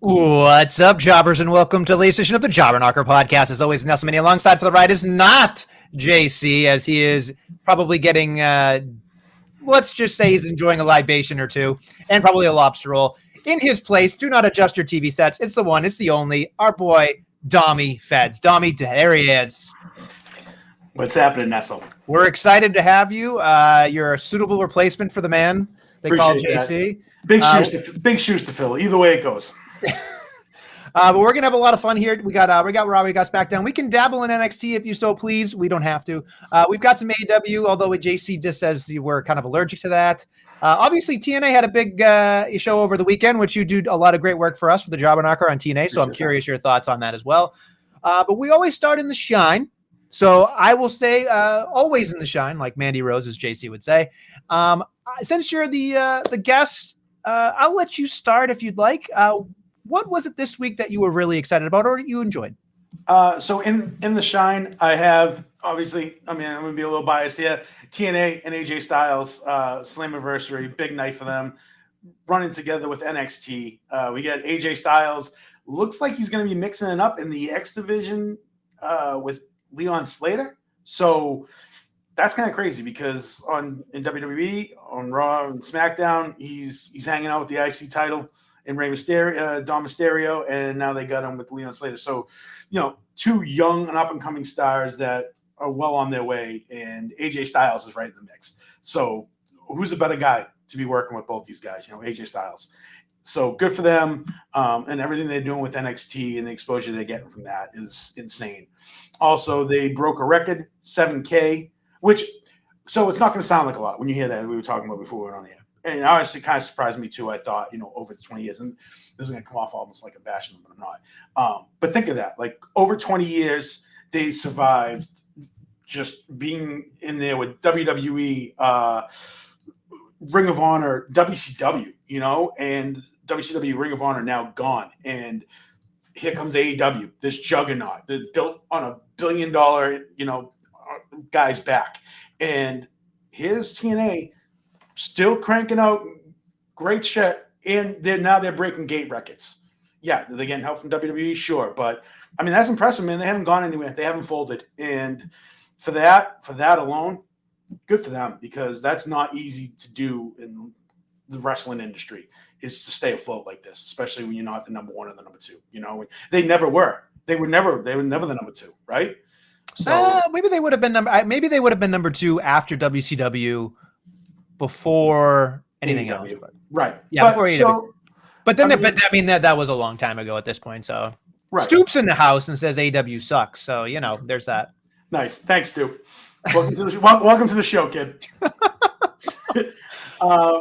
What's up, jobbers, and welcome to the latest edition of the Jobber Knocker podcast. As always, Nestlemania alongside for the ride is not JC, as he is probably getting, let's just say he's enjoying a libation or two, and probably a lobster roll. In his place, do not adjust your TV sets. It's the one, it's the only, our boy, Dommy Feds. Dommy, there he is. What's happening, Nestle? We're excited to have you. You're a suitable replacement for the man they call JC. Big shoes to fill. Either way it goes. But we're gonna have a lot of fun here. We got Robbie, we got SmackDown. We can dabble in NXT if you so please. We don't have to. We've got some AEW, although with JC just says you were kind of allergic to that. Obviously, TNA had a big show over the weekend, which you do a lot of great work for us for the Jobber Knocker on TNA. So I'm curious your thoughts on that as well. But we always start in the shine. So I will say always in the shine, like Mandy Rose, as JC would say. Since you're the guest, I'll let you start if you'd like. What was it this week that you were really excited about or you enjoyed? So in the shine, I have obviously, I'm going to be a little biased here. TNA and AJ Styles, Slammiversary, big night for them, running together with NXT. We get AJ Styles. Looks like he's going to be mixing it up in the X division with Leon Slater. So that's kind of crazy because in WWE, on Raw and SmackDown, he's hanging out with the IC title and Rey Mysterio, Dom Mysterio, and now they got him with Leon Slater. So, two young and up-and-coming stars that are well on their way, and AJ Styles is right in the mix. So who's a better guy to be working with both these guys? AJ Styles. So good for them, and everything they're doing with NXT and the exposure they're getting from that is insane. Also, they broke a record, 7K, so it's not going to sound like a lot when you hear that. We were talking about before we went on the air. And honestly, it kind of surprised me too. I thought, over the 20 years, and this is going to come off almost like a bashing them, but I'm not. But think of that, like over 20 years, they survived just being in there with WWE, Ring of Honor, WCW, and WCW Ring of Honor now gone. And here comes AEW, this juggernaut that built on $1 billion, guy's back. And here's TNA still cranking out great shit, and they're breaking gate records. Yeah, they're getting help from WWE, sure, but that's impressive, man. They haven't gone anywhere. They haven't folded, and for that alone, good for them, because that's not easy to do in the wrestling industry, is to stay afloat like this, especially when you're not the number one or the number two. They never were. They were never the number two, right? So maybe they would have been number two after WCW. Before anything AEW. else, right? Yeah, before AEW. But then, that was a long time ago at this point. So right. Stoop's in the house and says AEW sucks. So there's that. Nice, thanks, Stoop. Welcome to the show, kid.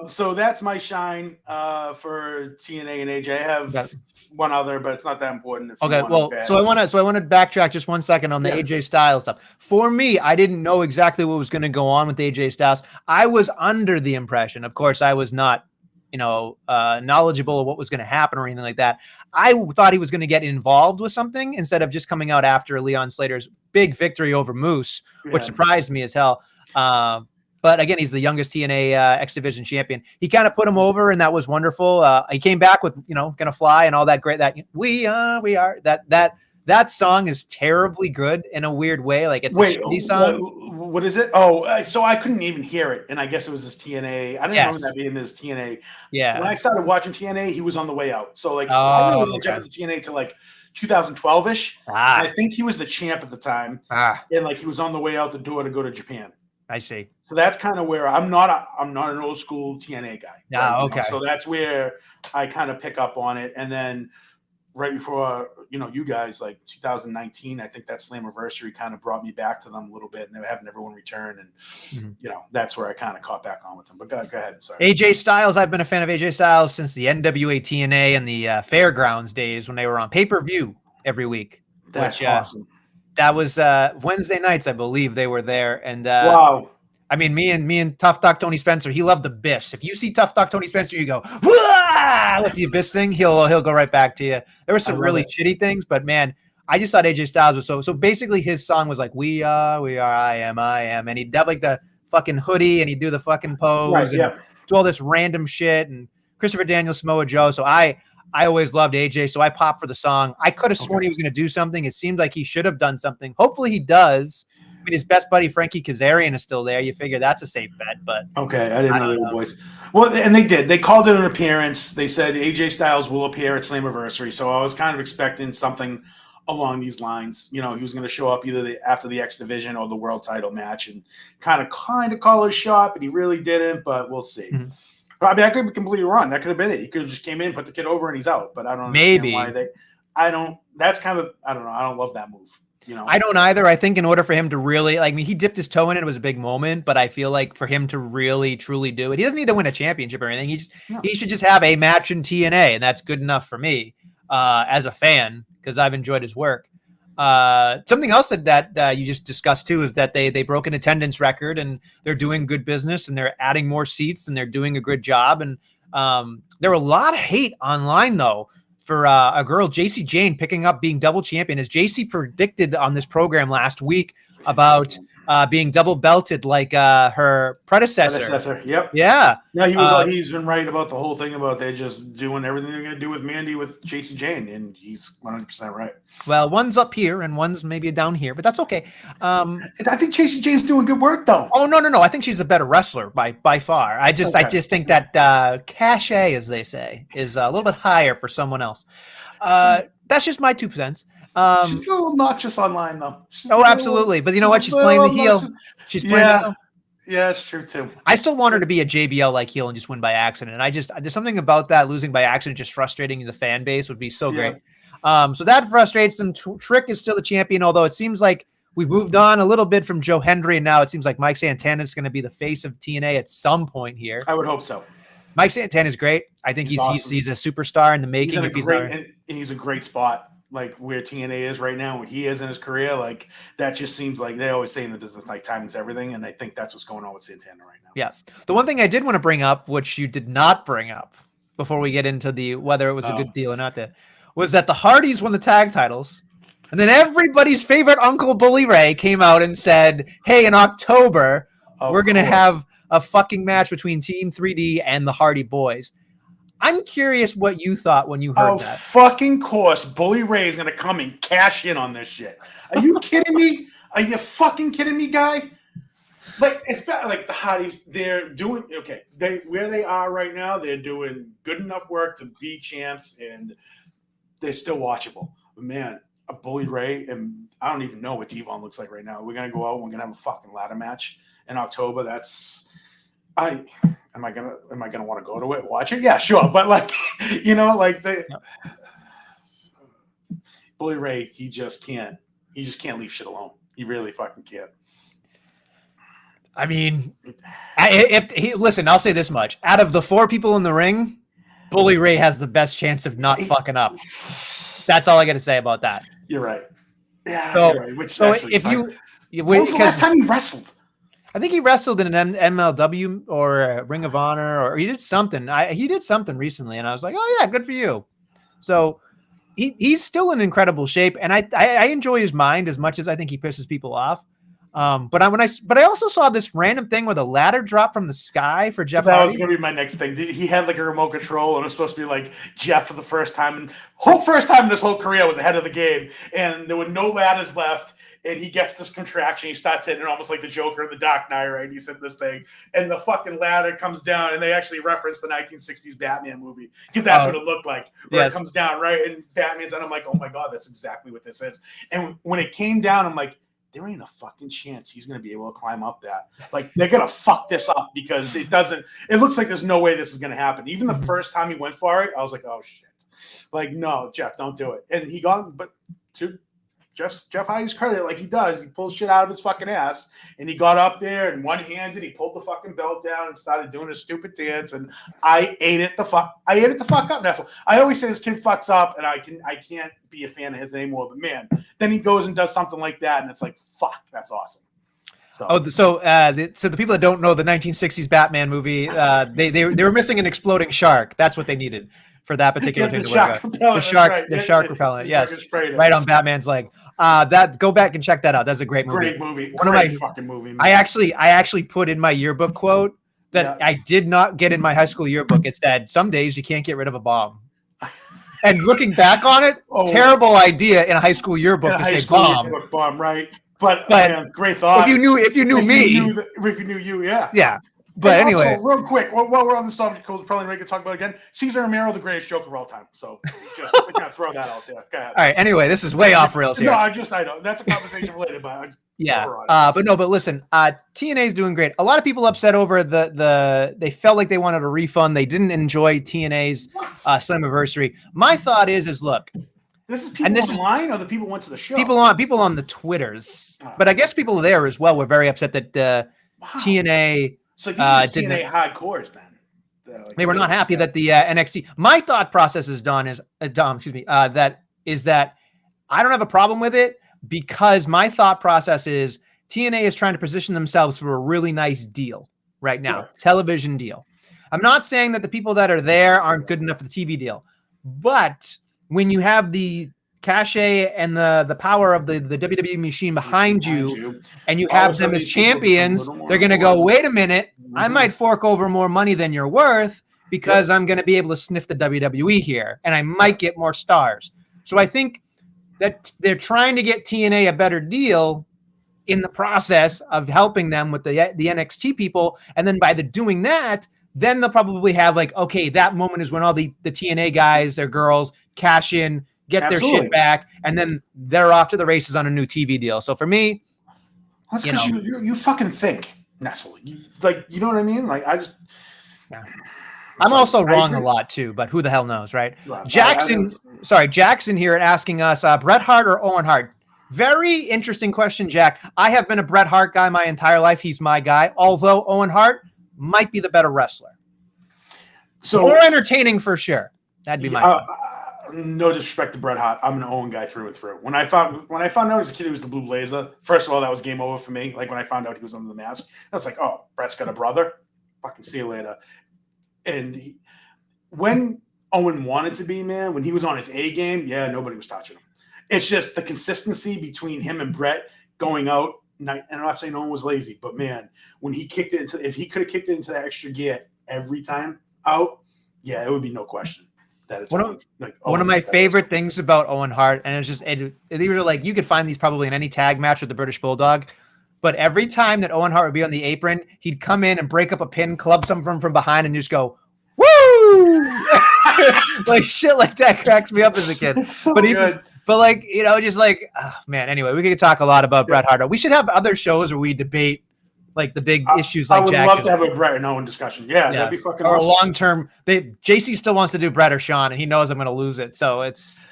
So that's my shine for TNA and AJ. I have one other, but it's not that important. Okay, so I want to backtrack just 1 second on the AJ Styles stuff. For me, I didn't know exactly what was going to go on with AJ Styles. I was under the impression, of course, I was not, knowledgeable of what was going to happen or anything like that. I thought he was going to get involved with something instead of just coming out after Leon Slater's big victory over Moose, which surprised me as hell. But again, he's the youngest TNA X Division champion. He kind of put him over, and that was wonderful. He came back with, Gonna Fly and all that great, that we are, that song is terribly good in a weird way. Like it's a shitty song. What is it? Oh, so I couldn't even hear it. And I guess it was his TNA. I didn't remember that being his TNA. Yeah. When I started watching TNA, he was on the way out. So I really looked at the TNA to 2012-ish. I think he was the champ at the time. And he was on the way out the door to go to Japan. I see. So that's kind of where I'm not an old school TNA guy. Right? Okay. So that's where I kind of pick up on it. And then right before, you guys, 2019, I think that Slammiversary kind of brought me back to them a little bit, and they were having everyone return. And, that's where I kind of caught back on with them. But go ahead. Sorry. AJ Styles. I've been a fan of AJ Styles since the NWA TNA and the Fairgrounds days when they were on pay-per-view every week. That's awesome. That was Wednesday nights, I believe they were there. And wow. Me and Tough Doc Tony Spencer, he loved the Abyss. If you see Tough Doc Tony Spencer, you go, wah! With the Abyss thing, he'll go right back to you. There were some really shitty things, but man, I just thought AJ Styles was so basically his song was like, we are, I am. And he'd have the fucking hoodie and he'd do the fucking pose and do all this random shit and Christopher Daniels, Samoa Joe. So I I always loved AJ, so I popped for the song. I could have sworn he was going to do something. It seemed like he should have done something. Hopefully he does. I mean, his best buddy, Frankie Kazarian, is still there. You figure that's a safe bet, but okay, I didn't know they were boys. Well, and they did. They called it an appearance. They said AJ Styles will appear at Slammiversary, so I was kind of expecting something along these lines. You know, he was going to show up either after the X Division or the World Title match and kind of call his shot, but he really didn't. But we'll see. Mm-hmm. I mean, I could be completely wrong. That could have been it. He could have just came in, put the kid over, and he's out. But I don't understand why they. I don't. That's kind of. I don't know. I don't love that move. You know, I don't either. I think in order for him to really, like, I mean, he dipped his toe in it. It was a big moment, but I feel like for him to really, truly do it, he doesn't need to win a championship or anything. He should just have a match in TNA, and that's good enough for me as a fan because I've enjoyed his work. Something else that you just discussed too is that they broke an attendance record and they're doing good business and they're adding more seats and they're doing a good job. And there were a lot of hate online though for a girl, JC Jane, picking up being double champion, as JC predicted on this program last week about being double belted like her predecessor. Yep. Yeah. No, he's been right about the whole thing about they just doing everything they're going to do with Mandy with JC Jane, and he's 100% right. Well, one's up here and one's maybe down here, but that's okay. I think JC Jane's doing good work though. Oh no! I think she's a better wrestler by far. I just think that cachet, as they say, is a little bit higher for someone else. That's just my 2 cents. She's a little obnoxious online, though. Absolutely. But you know what? She's playing the heel. She's playing the heel. Yeah, it's true, too. I still want her to be a JBL-like heel and just win by accident. And there's something about that losing by accident just frustrating the fan base would be so great. So that frustrates them. Trick is still the champion, although it seems like we've moved on a little bit from Joe Hendry, and now it seems like Mike Santana is going to be the face of TNA at some point here. I would hope so. Mike Santana is great. I think he's awesome. He's a superstar in the making. He's a great spot. Like where TNA is right now, what he is in his career, like that just seems like they always say in the business, like timing's everything. And I think that's what's going on with Santana right now. Yeah. The one thing I did want to bring up, which you did not bring up before we get into the whether it was a good deal or not, was that the Hardys won the tag titles. And then everybody's favorite Uncle Bully Ray came out and said, hey, in October, we're going to have a fucking match between Team 3D and the Hardy Boys. I'm curious what you thought when you heard that. Fucking course, Bully Ray is gonna come and cash in on this shit. Are you kidding me? Are you fucking kidding me, guy? Like it's bad. Like the Hotties, they're doing okay. Where they are right now, they're doing good enough work to be champs, and they're still watchable. But man, a Bully Ray, and I don't even know what Devon looks like right now. We're gonna go out and we're gonna have a fucking ladder match in October. Am I gonna want to go to it, watch it? Yeah, sure. But like, you know, like Bully Ray, he just can't leave shit alone. He really fucking can't. I mean, listen, I'll say this much: out of the 4 people in the ring, Bully Ray has the best chance of not fucking up. That's all I got to say about that. You're right. Yeah. So, you're right. Which so if you when was the last time he wrestled? I think he wrestled in an MLW or Ring of Honor, or he did something. He did something recently, and I was like, "Oh yeah, good for you." So he's still in incredible shape, and I enjoy his mind as much as I think he pisses people off. But I also saw this random thing with a ladder drop from the sky for Jeff. So that was going to be my next thing. He had like a remote control, and it was supposed to be like Jeff for the first time, and first time in his whole career was ahead of the game, and there were no ladders left. And he gets this contraction. He starts hitting it almost like the Joker in the Dark Knight, right? He's hitting this thing. And the fucking ladder comes down. And they actually reference the 1960s Batman movie because that's what it looked like. Where it comes down, right? And Batman's, and I'm like, oh my God, that's exactly what this is. And when it came down, I'm like, there ain't a fucking chance he's going to be able to climb up that. Like, they're going to fuck this up because it looks like there's no way this is going to happen. Even the first time he went for it, I was like, oh shit. Like, no, Jeff, don't do it. And he got, but to Jeff Hardy's credit, like he does, he pulls shit out of his fucking ass, and he got up there and one-handed, he pulled the fucking belt down and started doing his stupid dance, and I ate it the fuck up, Nestle. I always say this kid fucks up, and I can't be a fan of his anymore, but man, then he goes and does something like that, and it's like, fuck, that's awesome. So the people that don't know the 1960s Batman movie, they were missing an exploding shark. That's what they needed for that particular thing. The shark repellent. Yes, right on Batman's leg. Go back and check that out. That's a great movie. Great movie. Great fucking movie. Man. I actually put in my yearbook quote that I did not get in my high school yearbook. It said, "Some days you can't get rid of a bomb." And looking back on it, terrible idea in a high school yearbook to say bomb. Bomb, right? But man, great thought. If you knew me, if you knew you, yeah. Yeah. But and anyway, also, real quick, while we're on the subject, we'll probably make it talk about it again. Cesar Romero, the greatest Joker of all time. So just kind of throw that out there. Go ahead. All right. Anyway, this is way off rails here. No, I know that's a conversation related, but but listen, TNA is doing great. A lot of people upset over they felt like they wanted a refund. They didn't enjoy TNA's Slammiversary. My thought is look. This is people online, or the people who went to the show? People on the Twitters, but I guess people there as well were very upset that TNA. So these are TNA hardcores then. They were not happy that the NXT. My thought process is Dom. That I don't have a problem with it because my thought process is TNA is trying to position themselves for a really nice deal right now, television deal. I'm not saying that the people that are there aren't good enough for the TV deal, but when you have the cachet and the power of the WWE machine behind you and you have them as champions, they're going to go, wait a minute, I might fork over more money than you're worth because I'm going to be able to sniff the WWE here and I might get more stars. So I think that they're trying to get TNA a better deal in the process of helping them with the NXT people. And then by doing that, then they'll probably have okay, that moment is when all the TNA guys or girls cash in, get their shit back, and then they're off to the races on a new TV deal. So for me, that's because you fucking think, Nestle. You know what I mean? I'm also wrong a lot too, but who the hell knows, right? Well, Jackson here asking us, Bret Hart or Owen Hart? Very interesting question, Jack. I have been a Bret Hart guy my entire life. He's my guy, although Owen Hart might be the better wrestler. So more entertaining for sure. That'd be my no disrespect to Bret Hart, I'm an Owen guy through and through. When I found out as a kid he was the Blue Blazer, first of all, that was game over for me. When I found out he was under the mask, I was like, oh, Bret's got a brother. Fucking see you later. And when Owen wanted to be, man, when he was on his A game, nobody was touching him. It's just the consistency between him and Bret going out. And I'm not saying Owen was lazy, but man, when he kicked it if he could have kicked it into that extra gear every time out, it would be no question. One of my favorite things about Owen Hart, and it's just you could find these probably in any tag match with the British Bulldog, but every time that Owen Hart would be on the apron, he'd come in and break up a pin, club someone from behind, and just go, woo! Shit like that cracks me up as a kid. It's so good. But oh, man. Anyway, we could talk a lot about Bret Hart. We should have other shows where we debate the big issues I would Jack love to have a Bret and Owen discussion. That'd be fucking or awesome. Long term. JC still wants to do Bret or Sean, and he knows I'm going to lose it. So it's.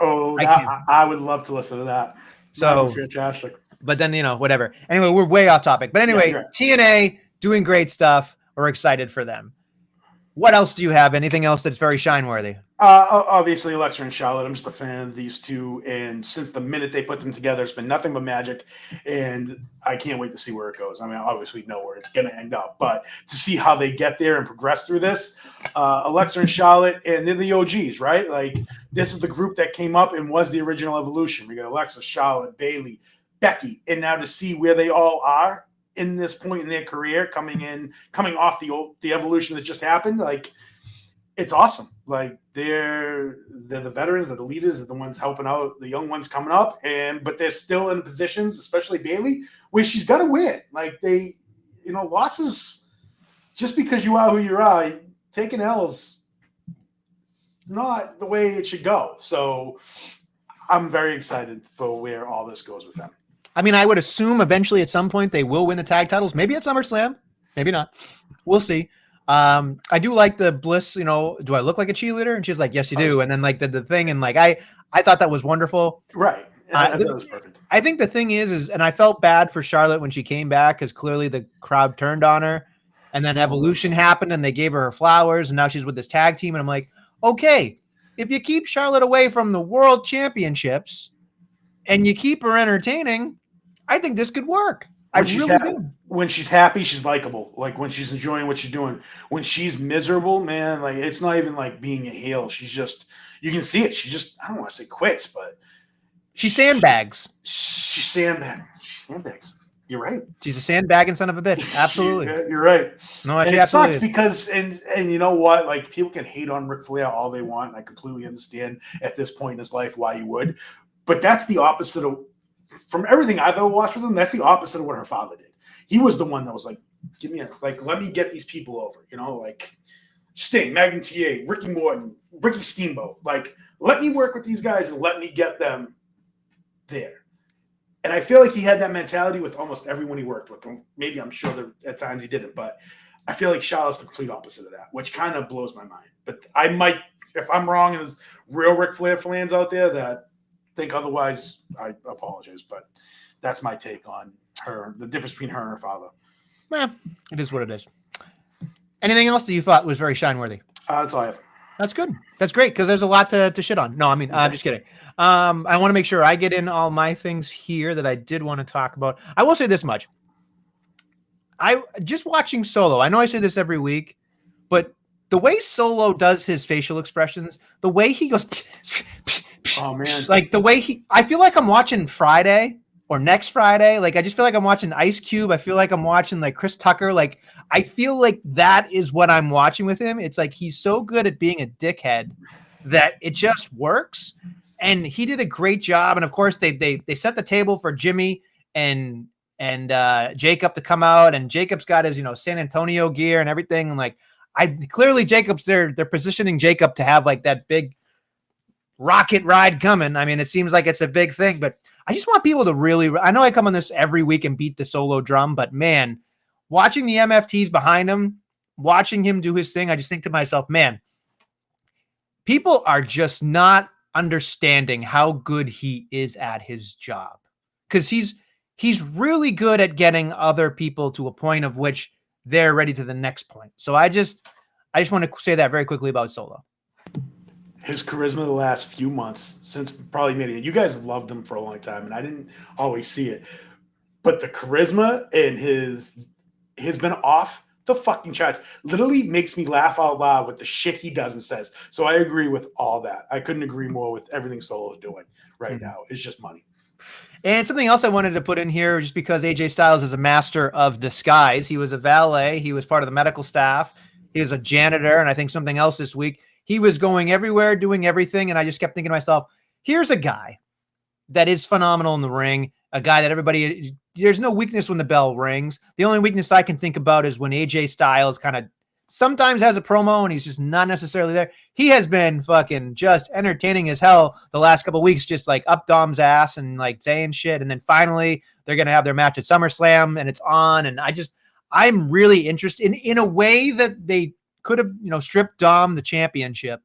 I would love to listen to that. So fantastic. But then whatever. Anyway, we're way off topic. But anyway, TNA doing great stuff. We're excited for them. What else do you have? Anything else that's very shine worthy? Obviously, Alexa and Charlotte. I'm just a fan of these two, and since the minute they put them together, it's been nothing but magic. And I can't wait to see where it goes. I mean, obviously, we know where it's going to end up, but to see how they get there and progress through this, Alexa and Charlotte, and they're the OGs, right? This is the group that came up and was the original Evolution. We got Alexa, Charlotte, Bayley, Becky, and now to see where they all are in this point in their career, coming off the Evolution that just happened, it's awesome. They're the veterans, they're the leaders, they're the ones helping out the young ones coming up, but they're still in positions, especially Bayley, where she's got to win. Losses, just because you are who you are, taking L's is not the way it should go. So I'm very excited for where all this goes with them. I mean, I would assume eventually at some point they will win the tag titles. Maybe at SummerSlam, maybe not. We'll see. I do like the Bliss, do I look like a cheerleader? And she's like, yes, you do. And then the thing, and I thought that was wonderful. Right. I thought it was perfect. I think the thing is, and I felt bad for Charlotte when she came back because clearly the crowd turned on her, and then Evolution happened and they gave her flowers, and now she's with this tag team. And I'm like, okay, if you keep Charlotte away from the world championships and you keep her entertaining, I think this could work. I really do. When she's happy, she's likable. When she's enjoying what she's doing. When she's miserable, man, it's not even being a heel. She's just, you can see it. She just, I don't want to say quits, but she sandbags. She sandbags. You're right. She's a sandbagging son of a bitch. Absolutely. You're right. No, and she it absolutely sucks is. because and you know what? Like people can hate on Ric Flair all they want. And I completely understand at this point in his life why you would. But that's the opposite of from everything I've ever watched with him, that's the opposite of what her father did. He was the one that was like, give me let me get these people over, like Sting, Magnum TA, Ricky Morton, Ricky Steamboat. Like, let me work with these guys and let me get them there. And I feel like he had that mentality with almost everyone he worked with. Maybe I'm sure that at times he didn't, but I feel like Charlotte's the complete opposite of that, which kind of blows my mind. But I might, if I'm wrong, and there's real Ric Flair fans out there that think otherwise, I apologize. But that's my take on her, the difference between her and her father. Well, it is what it is. Anything else that you thought was very shine-worthy? That's all I have. That's good. That's great because there's a lot to shit on. No, I mean, I'm just kidding. I want to make sure I get in all my things here that I did want to talk about. I will say this much. I just watching Solo. I know I say this every week, but the way Solo does his facial expressions, the way he goes, oh man, like the way I feel like I'm watching Friday or next Friday. Like I just feel like I'm watching Ice Cube. I feel like I'm watching like Chris Tucker. Like I feel like that is what I'm watching with him. It's like he's so good at being a dickhead that it just works. And he did a great job. And of course, they set the table for Jimmy and Jacob to come out. And Jacob's got his San Antonio gear and everything. And like clearly Jacob's they're positioning Jacob to have like that big rocket ride coming. I mean, it seems like it's a big thing, but I just want people to really. I know I come on this every week and beat the Solo drum, but man, watching the MFTs behind him, watching him do his thing, I just think to myself, man, people are just not understanding how good he is at his job because he's really good at getting other people to a point of which they're ready to the next point. So I just want to say that very quickly about Solo. His charisma the last few months since probably maybe you guys loved him for a long time and I didn't always see it, but the charisma and has been off the fucking charts. Literally makes me laugh out loud with the shit he does and says. So I agree with all that. I couldn't agree more with everything Solo is doing right now. It's just money. And something else I wanted to put in here, just because AJ Styles is a master of disguise. He was a valet. He was part of the medical staff. He was a janitor. And I think something else this week, he was going everywhere, doing everything. And I just kept thinking to myself, here's a guy that is phenomenal in the ring. A guy that everybody, there's no weakness when the bell rings. The only weakness I can think about is when AJ Styles kind of sometimes has a promo and he's just not necessarily there. He has been fucking just entertaining as hell the last couple of weeks, just like up Dom's ass and like saying shit. And then finally they're going to have their match at SummerSlam and it's on. And I'm really interested in a way that they could have, stripped Dom the championship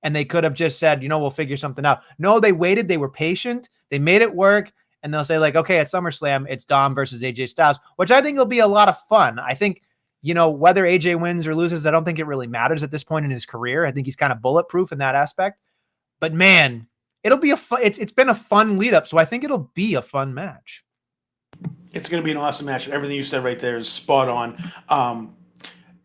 and they could have just said, we'll figure something out. No, they waited. They were patient. They made it work. And they'll say like, okay, at SummerSlam, it's Dom versus AJ Styles, which I think will be a lot of fun. I think, whether AJ wins or loses, I don't think it really matters at this point in his career. I think he's kind of bulletproof in that aspect. But man, it'll be it's been a fun lead up. So I think it'll be a fun match. It's going to be an awesome match. Everything you said right there is spot on.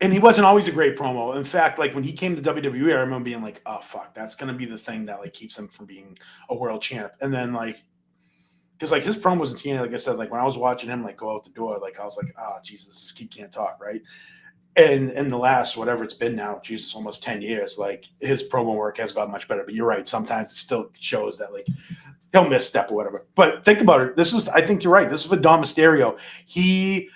And he wasn't always a great promo. In fact, like when he came to WWE, I remember being like, oh, fuck, that's going to be the thing that like keeps him from being a world champ. And then like, because like his promos in TNA, like I said, like when I was watching him like go out the door, like I was like, oh Jesus, this kid can't talk, right? And in the last whatever it's been now, Jesus, almost 10 years, like his promo work has got much better. But you're right, sometimes it still shows that like he'll misstep or whatever. But think about it. I think you're right. This is for Dom Mysterio. He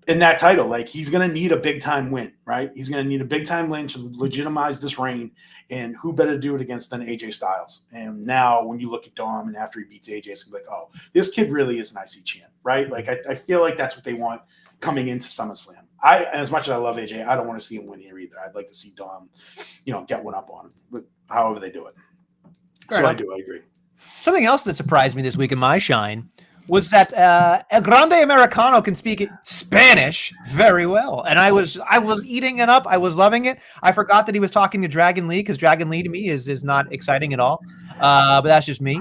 in that title, like he's gonna need a big time win, right? He's gonna need a big time win to legitimize this reign. And who better to do it against than AJ Styles? And now when you look at Dom and after he beats AJ, it's gonna be like, oh, this kid really is an IC champ, right? Like I feel like that's what they want coming into SummerSlam. As much as I love AJ, I don't want to see him win here either. I'd like to see Dom, get one up on him, but however they do it. Fair enough. I agree. Something else that surprised me this week in my shine was that El Grande Americano can speak Spanish very well. And I was eating it up. I was loving it. I forgot that he was talking to Dragon Lee because Dragon Lee to me is not exciting at all. But that's just me.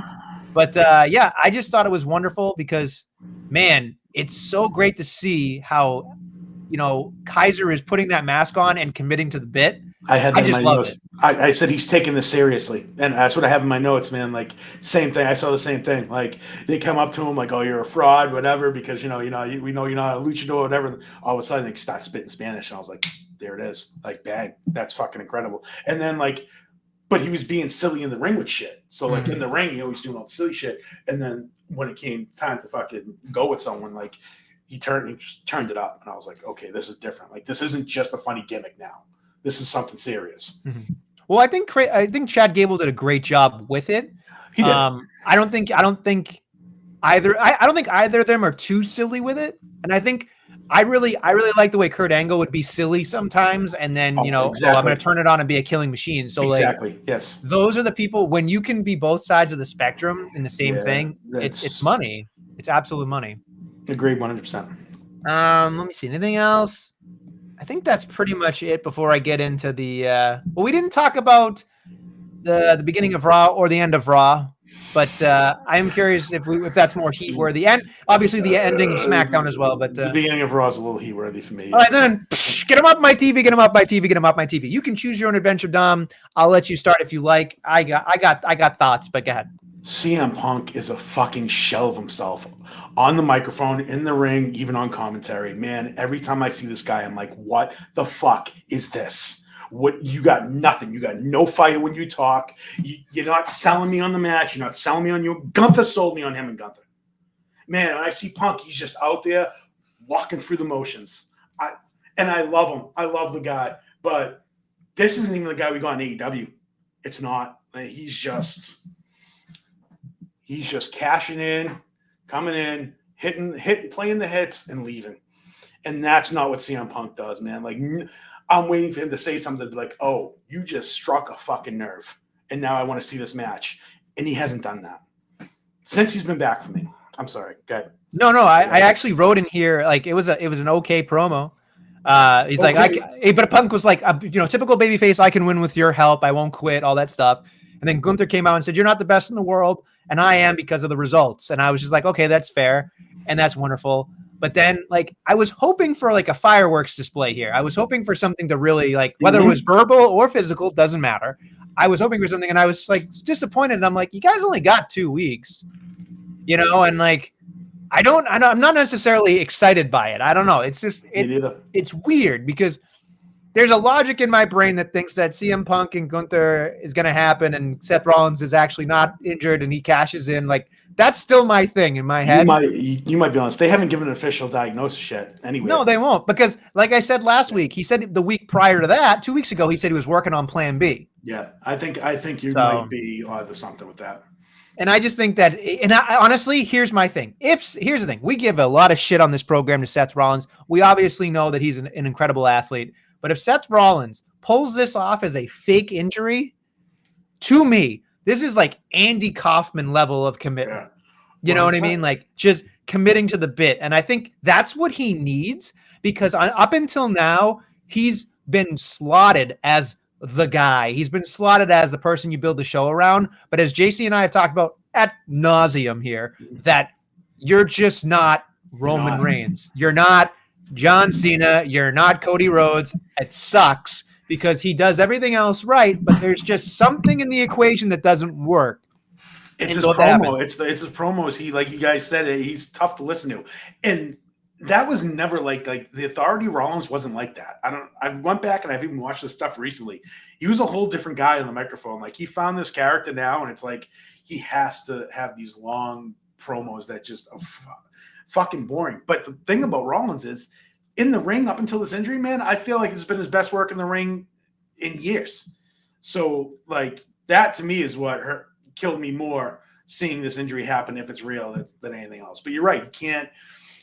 But yeah, I just thought it was wonderful because, man, it's so great to see how, Kaiser is putting that mask on and committing to the bit. I had I that in just my love notes. it. I said he's taking this seriously, and that's what I have in my notes, man. Like same thing. I saw the same thing. Like they come up to him like, "Oh, you're a fraud, whatever," because we know you're not a luchador, whatever. All of a sudden, they start spitting Spanish, and I was like, "There it is!" Like, bang, that's fucking incredible. And then like, but he was being silly in the ring with shit. So like in the ring, he always doing all the silly shit, and then when it came time to fucking go with someone, like he just turned it up, and I was like, "Okay, this is different. Like this isn't just a funny gimmick now." This is something serious. Mm-hmm. Well, I think Chad Gable did a great job with it. He did. I don't think either. I don't think either of them are too silly with it. And I think I really like the way Kurt Angle would be silly sometimes, and then exactly. I'm going to turn it on and be a killing machine. So exactly, yes, those are the people when you can be both sides of the spectrum in the same thing. It's money. It's absolute money. Agreed, 100%. Let me see. Anything else? I think that's pretty much it before I get into the well, we didn't talk about the beginning of Raw or the end of Raw, but I am curious if that's more heat worthy, and obviously the ending of SmackDown as well. But the beginning of Raw is a little heat worthy for me. All right, then get them up my TV, get them up my TV, get them up my TV. You can choose your own adventure, Dom. I'll let you start if you like. I got thoughts, but go ahead. CM Punk is a fucking shell of himself on the microphone, in the ring, even on commentary. Man, every time I see this guy, I'm like, what the fuck is this? What, you got nothing. You got no fire when you talk. You're not selling me on the match. You're not selling me on you. Gunther sold me on him and Gunther. Man, when I see Punk, he's just out there walking through the motions. I love him. I love the guy. But this isn't even the guy we got in AEW. It's not. He's just cashing in, coming in, hitting, playing the hits, and leaving. And that's not what CM Punk does, man. Like, I'm waiting for him to say something to be like, "Oh, you just struck a fucking nerve, and now I want to see this match." And he hasn't done that since he's been back for me. I'm sorry. Go ahead. No, I actually wrote in here like it was an okay promo. He's like, but Punk was like, typical babyface. I can win with your help. I won't quit. All that stuff. And then Gunther came out and said, "You're not the best in the world, and I am because of the results." And I was just like, "Okay, that's fair, and that's wonderful." But then, like, I was hoping for like a fireworks display here. I was hoping for something to really like, whether it was verbal or physical, doesn't matter. I was hoping for something, and I was like disappointed. And I'm like, you guys only got 2 weeks, and like, I'm not necessarily excited by it. I don't know. It's just it's weird because there's a logic in my brain that thinks that CM Punk and Gunther is going to happen, and Seth Rollins is actually not injured, and he cashes in. Like, that's still my thing in my head. You might be honest. They haven't given an official diagnosis yet. Anyway, no, they won't, because like I said last week, he said the week prior to that, 2 weeks ago, he said he was working on Plan B. Yeah, I think you might be onto something with that. And I just think that, and honestly, here's my thing. Here's the thing. We give a lot of shit on this program to Seth Rollins. We obviously know that he's an incredible athlete. But if Seth Rollins pulls this off as a fake injury, to me, this is like Andy Kaufman level of commitment. Yeah. You know what I mean? Like, just committing to the bit. And I think that's what he needs, because up until now, he's been slotted as the guy. He's been slotted as the person you build the show around. But as JC and I have talked about ad nauseum here, that you're just not Roman Reigns. You're not John Cena. You're not Cody Rhodes. It sucks because he does everything else right, but there's just something in the equation that doesn't work. It's his promo. It's his promos. He, like you guys said, he's tough to listen to, and that was never like the Authority Rollins wasn't like that. I went back and I've even watched this stuff recently. He was a whole different guy on the microphone. Like, he found this character now, and it's like he has to have these long promos that just are fucking boring. But the thing about Rollins is, in the ring up until this injury, man, I feel like it's been his best work in the ring in years. So, like, that to me is what killed me more, seeing this injury happen, if it's real, than anything else. But you're right.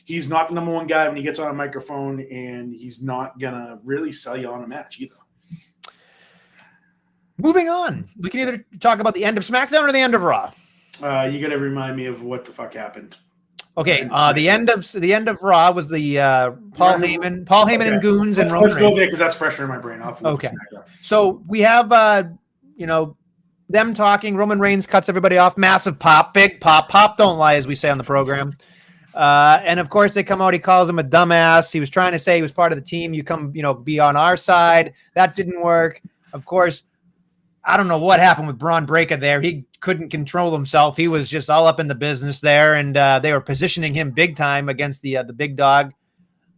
He's not the number one guy when he gets on a microphone, and he's not going to really sell you on a match either. Moving on. We can either talk about the end of SmackDown or the end of Raw. You got to remind me of what the fuck happened. Okay, the end of Raw was the Paul Heyman and Goons and Roman Reigns. Let's go there because that's fresher in my brain. Okay, so we have them talking. Roman Reigns cuts everybody off. Massive pop, big pop. Pop don't lie, as we say on the program. And of course they come out. He calls him a dumbass. He was trying to say he was part of the team. You come, be on our side. That didn't work. Of course, I don't know what happened with Braun Breaker there. He couldn't control himself. He was just all up in the business there, and they were positioning him big time against the big dog.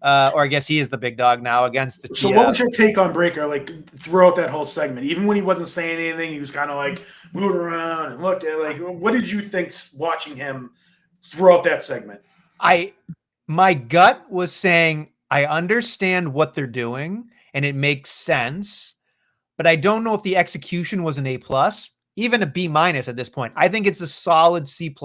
Or I guess he is the big dog now against the. So, what was your take on Breaker? Like throughout that whole segment, even when he wasn't saying anything, he was kind of like moving around and looked at. Like, what did you think watching him throughout that segment? My gut was saying I understand what they're doing and it makes sense, but I don't know if the execution was an A+, even a B- at this point. I think it's a solid C+,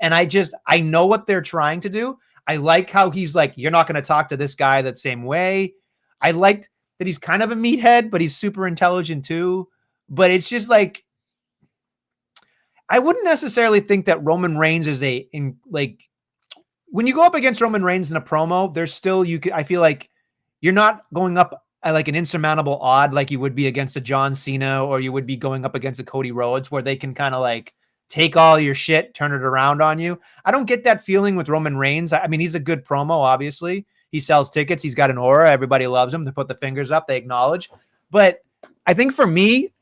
and I know what they're trying to do. I like how he's like, you're not going to talk to this guy that same way. I liked that he's kind of a meathead, but he's super intelligent too. But it's just like, I wouldn't necessarily think that Roman Reigns is when you go up against Roman Reigns in a promo, there's still, I feel like you're not going up at like an insurmountable odd like you would be against a John Cena, or you would be going up against a Cody Rhodes, where they can kind of like take all your shit, turn it around on you. I don't get that feeling with Roman Reigns. I mean, he's a good promo, obviously. He sells tickets. He's got an aura. Everybody loves him. They put the fingers up. They acknowledge. But I think for me,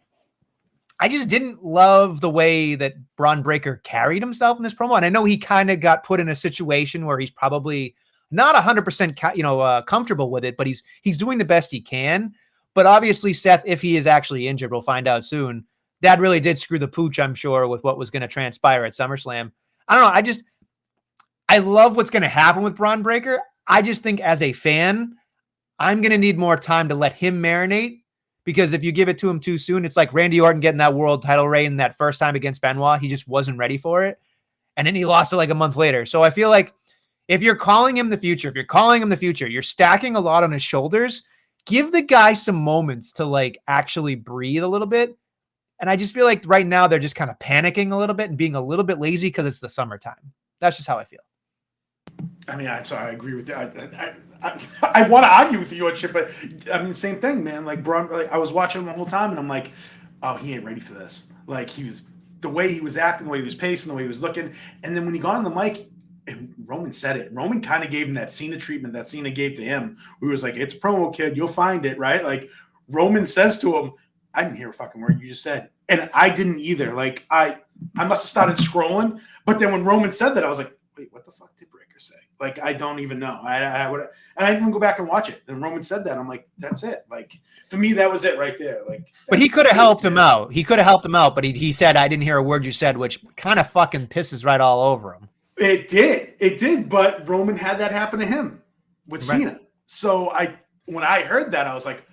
I just didn't love the way that Braun Breaker carried himself in this promo. And I know he kind of got put in a situation where he's probably not 100% comfortable with it, but he's doing the best he can. But obviously, Seth, if he is actually injured, we'll find out soon. That really did screw the pooch, I'm sure, with what was going to transpire at SummerSlam. I don't know. I love what's going to happen with Braun Breaker. I just think as a fan, I'm going to need more time to let him marinate, because if you give it to him too soon, it's like Randy Orton getting that world title reign that first time against Benoit. He just wasn't ready for it. And then he lost it like a month later. So I feel like if you're calling him the future, you're stacking a lot on his shoulders. Give the guy some moments to like actually breathe a little bit. And I just feel like right now they're just kind of panicking a little bit and being a little bit lazy because it's the summertime. That's just how I feel. I mean, I'm sorry, I agree with you. I want to argue with you on shit, but I mean, same thing, man. Like Braun, like I was watching him the whole time, and I'm like, oh, he ain't ready for this. Like the way he was acting, the way he was pacing, the way he was looking, and then when he got on the mic, and Roman said it. Roman kind of gave him that Cena treatment that Cena gave to him. We was like, it's promo, kid. You'll find it, right? Like Roman says to him, I didn't hear a fucking word you just said. And I didn't either. Like, I must have started scrolling. But then when Roman said that, I was like, wait, what the fuck did Breaker say? Like, I don't even know. I would, and I didn't even go back and watch it. And Roman said that. I'm like, that's it. Like, for me, that was it right there. Like, but he could have helped him out. He could have helped him out. But he said, I didn't hear a word you said, which kind of fucking pisses right all over him. It did. But Roman had that happen to him with Cena. So when I heard that, I was like,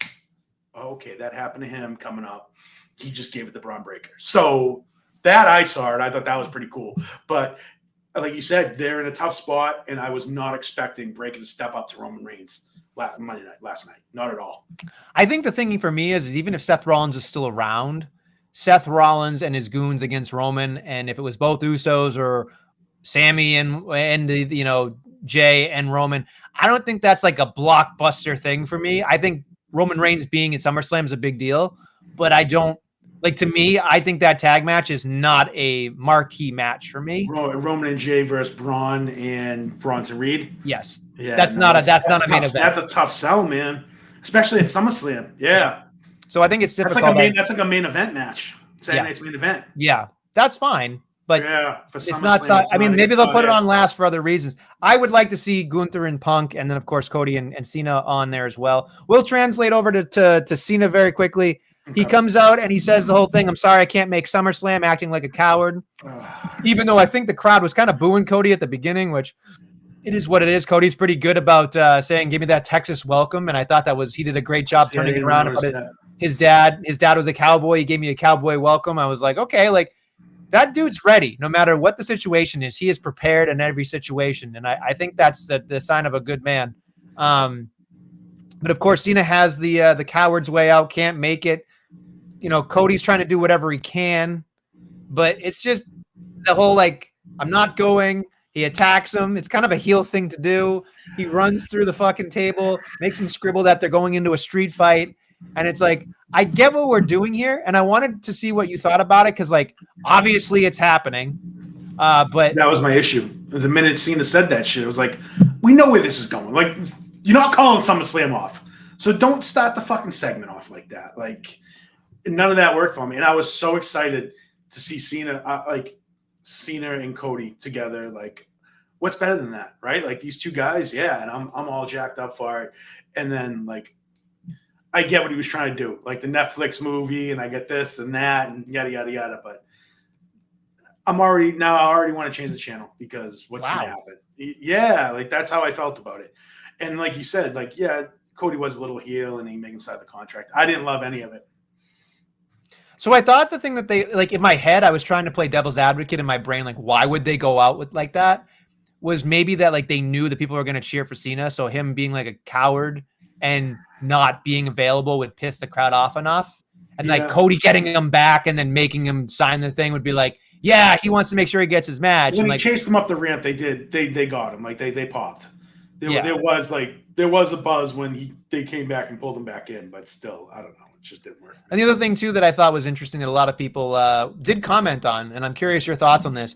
oh, okay, that happened to him coming up. He just gave it to Braun Breaker. So that I saw it. I thought that was pretty cool. But like you said, they're in a tough spot, and I was not expecting Breaker to step up to Roman Reigns Monday night, last night. Not at all. I think the thing for me is even if Seth Rollins is still around, Seth Rollins and his goons against Roman, and if it was both Usos or Sammy and Jay and Roman, I don't think that's like a blockbuster thing for me. I think Roman Reigns being at SummerSlam is a big deal, but I don't like, to me, I think that tag match is not a marquee match for me. Roman and Jay versus Braun and Bronson Reed. Yes. Yeah, that's not a main event. That's a tough sell, man. Especially at SummerSlam. Yeah. So I think it's difficult. That's like a main event match. Saturday night's main event. Yeah. That's fine. But for it's not. I mean, maybe they'll put it on last for other reasons. I would like to see Gunther and Punk, and then of course Cody and Cena on there as well. We'll translate over to Cena very quickly. Okay. He comes out and he says the whole thing. I'm sorry, I can't make SummerSlam, acting like a coward. Even though I think the crowd was kind of booing Cody at the beginning, which it is what it is. Cody's pretty good about saying, "Give me that Texas welcome," and I thought he did a great job turning it around. His dad was a cowboy. He gave me a cowboy welcome. I was like, okay, like. That dude's ready no matter what the situation is. He is prepared in every situation. And I think that's the sign of a good man. But of course, Cena has the coward's way out, can't make it. Cody's trying to do whatever he can, but it's just the whole, like, I'm not going. He attacks him. It's kind of a heel thing to do. He runs through the fucking table, makes him scribble that they're going into a street fight. And it's like, I get what we're doing here, and I wanted to see what you thought about it, because, like, obviously it's happening. But that was my issue. The minute Cena said that shit, it was like, we know where this is going. Like, you're not calling SummerSlam off, so don't start the fucking segment off like that. Like, none of that worked for me. And I was so excited to see Cena, Cena and Cody together. Like, what's better than that, right? Like these two guys, yeah. And I'm all jacked up for it. And then like, I get what he was trying to do, like the Netflix movie, and I get this and that, and yada yada yada. But I already want to change the channel because what's going to happen? Yeah, like that's how I felt about it. And like you said, like yeah, Cody was a little heel, and he made him sign the contract. I didn't love any of it. So I thought the thing that they like in my head, I was trying to play devil's advocate in my brain, like why would they go out with like that? Was maybe that like they knew that people were going to cheer for Cena, so him being like a coward and not being available would piss the crowd off enough, and like Cody getting him back and then making him sign the thing would be like, yeah, he wants to make sure he gets his match. When and he chased him up the ramp, they got him, like they popped. There was a buzz when they came back and pulled him back in, but still, I don't know. Just didn't work. And the other thing too that I thought was interesting that a lot of people did comment on, and I'm curious your thoughts on this.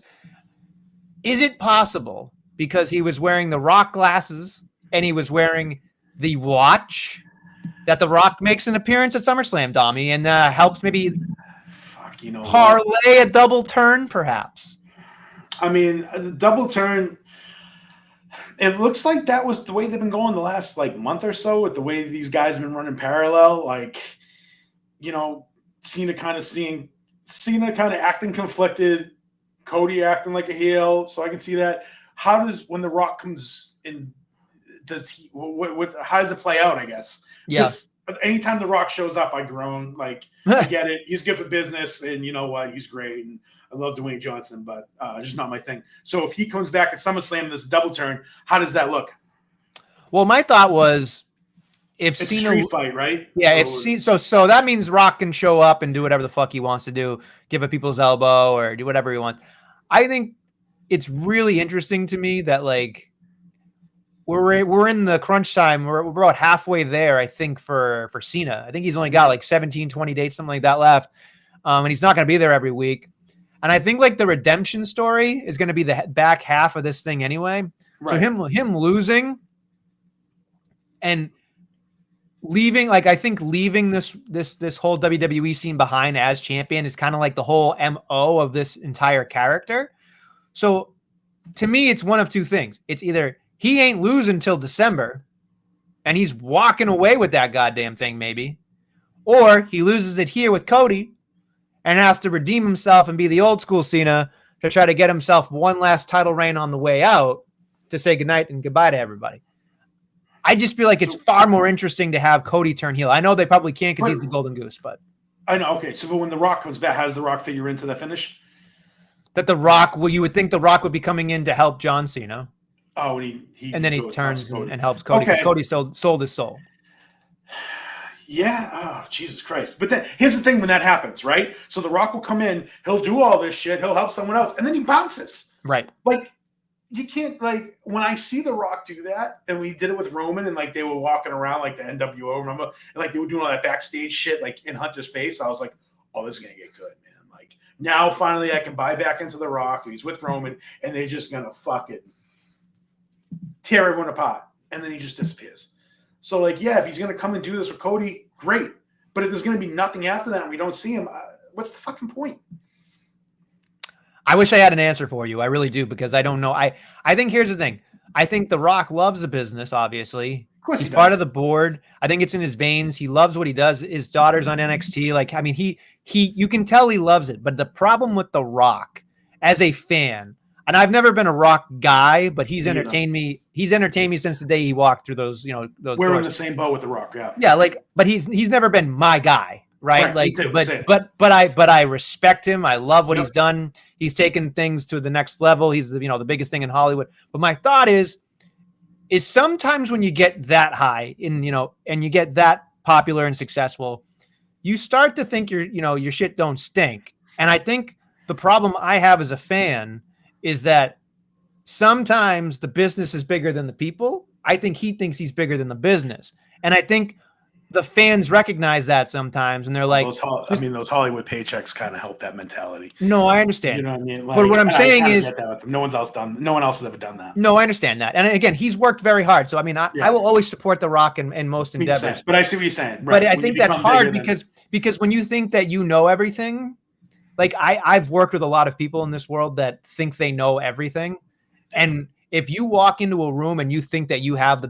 Is it possible because he was wearing the Rock glasses and he was wearing the watch that the Rock makes an appearance at SummerSlam, Dommy, and helps maybe parlay a double turn, perhaps? I mean, the double turn. It looks like that was the way they've been going the last like month or so, with the way these guys have been running parallel. Like, you know, Cena kind of acting conflicted, Cody acting like a heel. So I can see that. How does, when the Rock comes in, how does it play out, I guess? Yes. Anytime the Rock shows up, I groan. Like, I get it. He's good for business, and you know what? He's great. And I love Dwayne Johnson, but just not my thing. So if he comes back at SummerSlam, this double turn, how does that look? Well, my thought was, if it's Cena, a street fight, right? Yeah, so that means Rock can show up and do whatever the fuck he wants to do, give a people's elbow or do whatever he wants. I think it's really interesting to me that like we're in the crunch time. We're about halfway there, I think, for Cena. I think he's only got like 17, 20 dates, something like that left. And he's not going to be there every week. And I think like the redemption story is going to be the back half of this thing anyway. Right. So him losing and leaving, like I think leaving this whole WWE scene behind as champion is kind of like the whole MO of this entire character. So to me, it's one of two things. It's either he ain't losing till December and he's walking away with that goddamn thing maybe, or he loses it here with Cody and has to redeem himself and be the old school Cena to try to get himself one last title reign on the way out to say goodnight and goodbye to everybody. I just feel like it's far more interesting to have Cody turn heel. I know they probably can't because he's the golden goose, but I know. Okay, so but when the Rock comes back, how does the Rock figure into the finish? That the Rock, well, you would think the Rock would be coming in to help John Cena. Oh, and he turns and helps Cody because Cody sold his soul. Yeah. Oh, Jesus Christ. But then here's the thing when that happens, right? So the Rock will come in, he'll do all this shit, he'll help someone else, and then he bounces. Right. Like, you can't, like, when I see The Rock do that, and we did it with Roman, and like they were walking around like the NWO, remember? And like they were doing all that backstage shit, like in Hunter's face. I was like, oh, this is gonna get good, man. Like now finally I can buy back into The Rock. He's with Roman, and they're just gonna fuck it, tear everyone apart, and then he just disappears. So like, yeah, if he's gonna come and do this with Cody, great. But if there's gonna be nothing after that and we don't see him, what's the fucking point? I wish I had an answer for you. I really do, because I don't know. I think here's the thing. I think The Rock loves the business, obviously. Of course he's part of the board. I think it's in his veins. He loves what he does. His daughter's on NXT. Like, I mean, you can tell he loves it. But the problem with The Rock as a fan, and I've never been a Rock guy, but he's entertained me. He's entertained me since the day he walked through those, those We're doors. in the same boat with The Rock, yeah. Yeah, like, but he's never been my guy. Right. Like, too, but I respect him. I love what he's done. He's taken things to the next level. He's the biggest thing in Hollywood. But my thought is sometimes when you get that high and you get that popular and successful, you start to think your shit don't stink. And I think the problem I have as a fan is that sometimes the business is bigger than the people. I think he thinks he's bigger than the business. And I think the fans recognize that sometimes, and they're like, those Hollywood paychecks kind of help that mentality. No, I understand. You know what I mean? But what I'm saying is, no one else has ever done that. No, I understand that. And again, he's worked very hard. So, I mean, I will always support The Rock in most endeavors. But I see what you're saying. Right. But I think that's hard because when you think that you know everything, like I've worked with a lot of people in this world that think they know everything. And if you walk into a room and you think that you have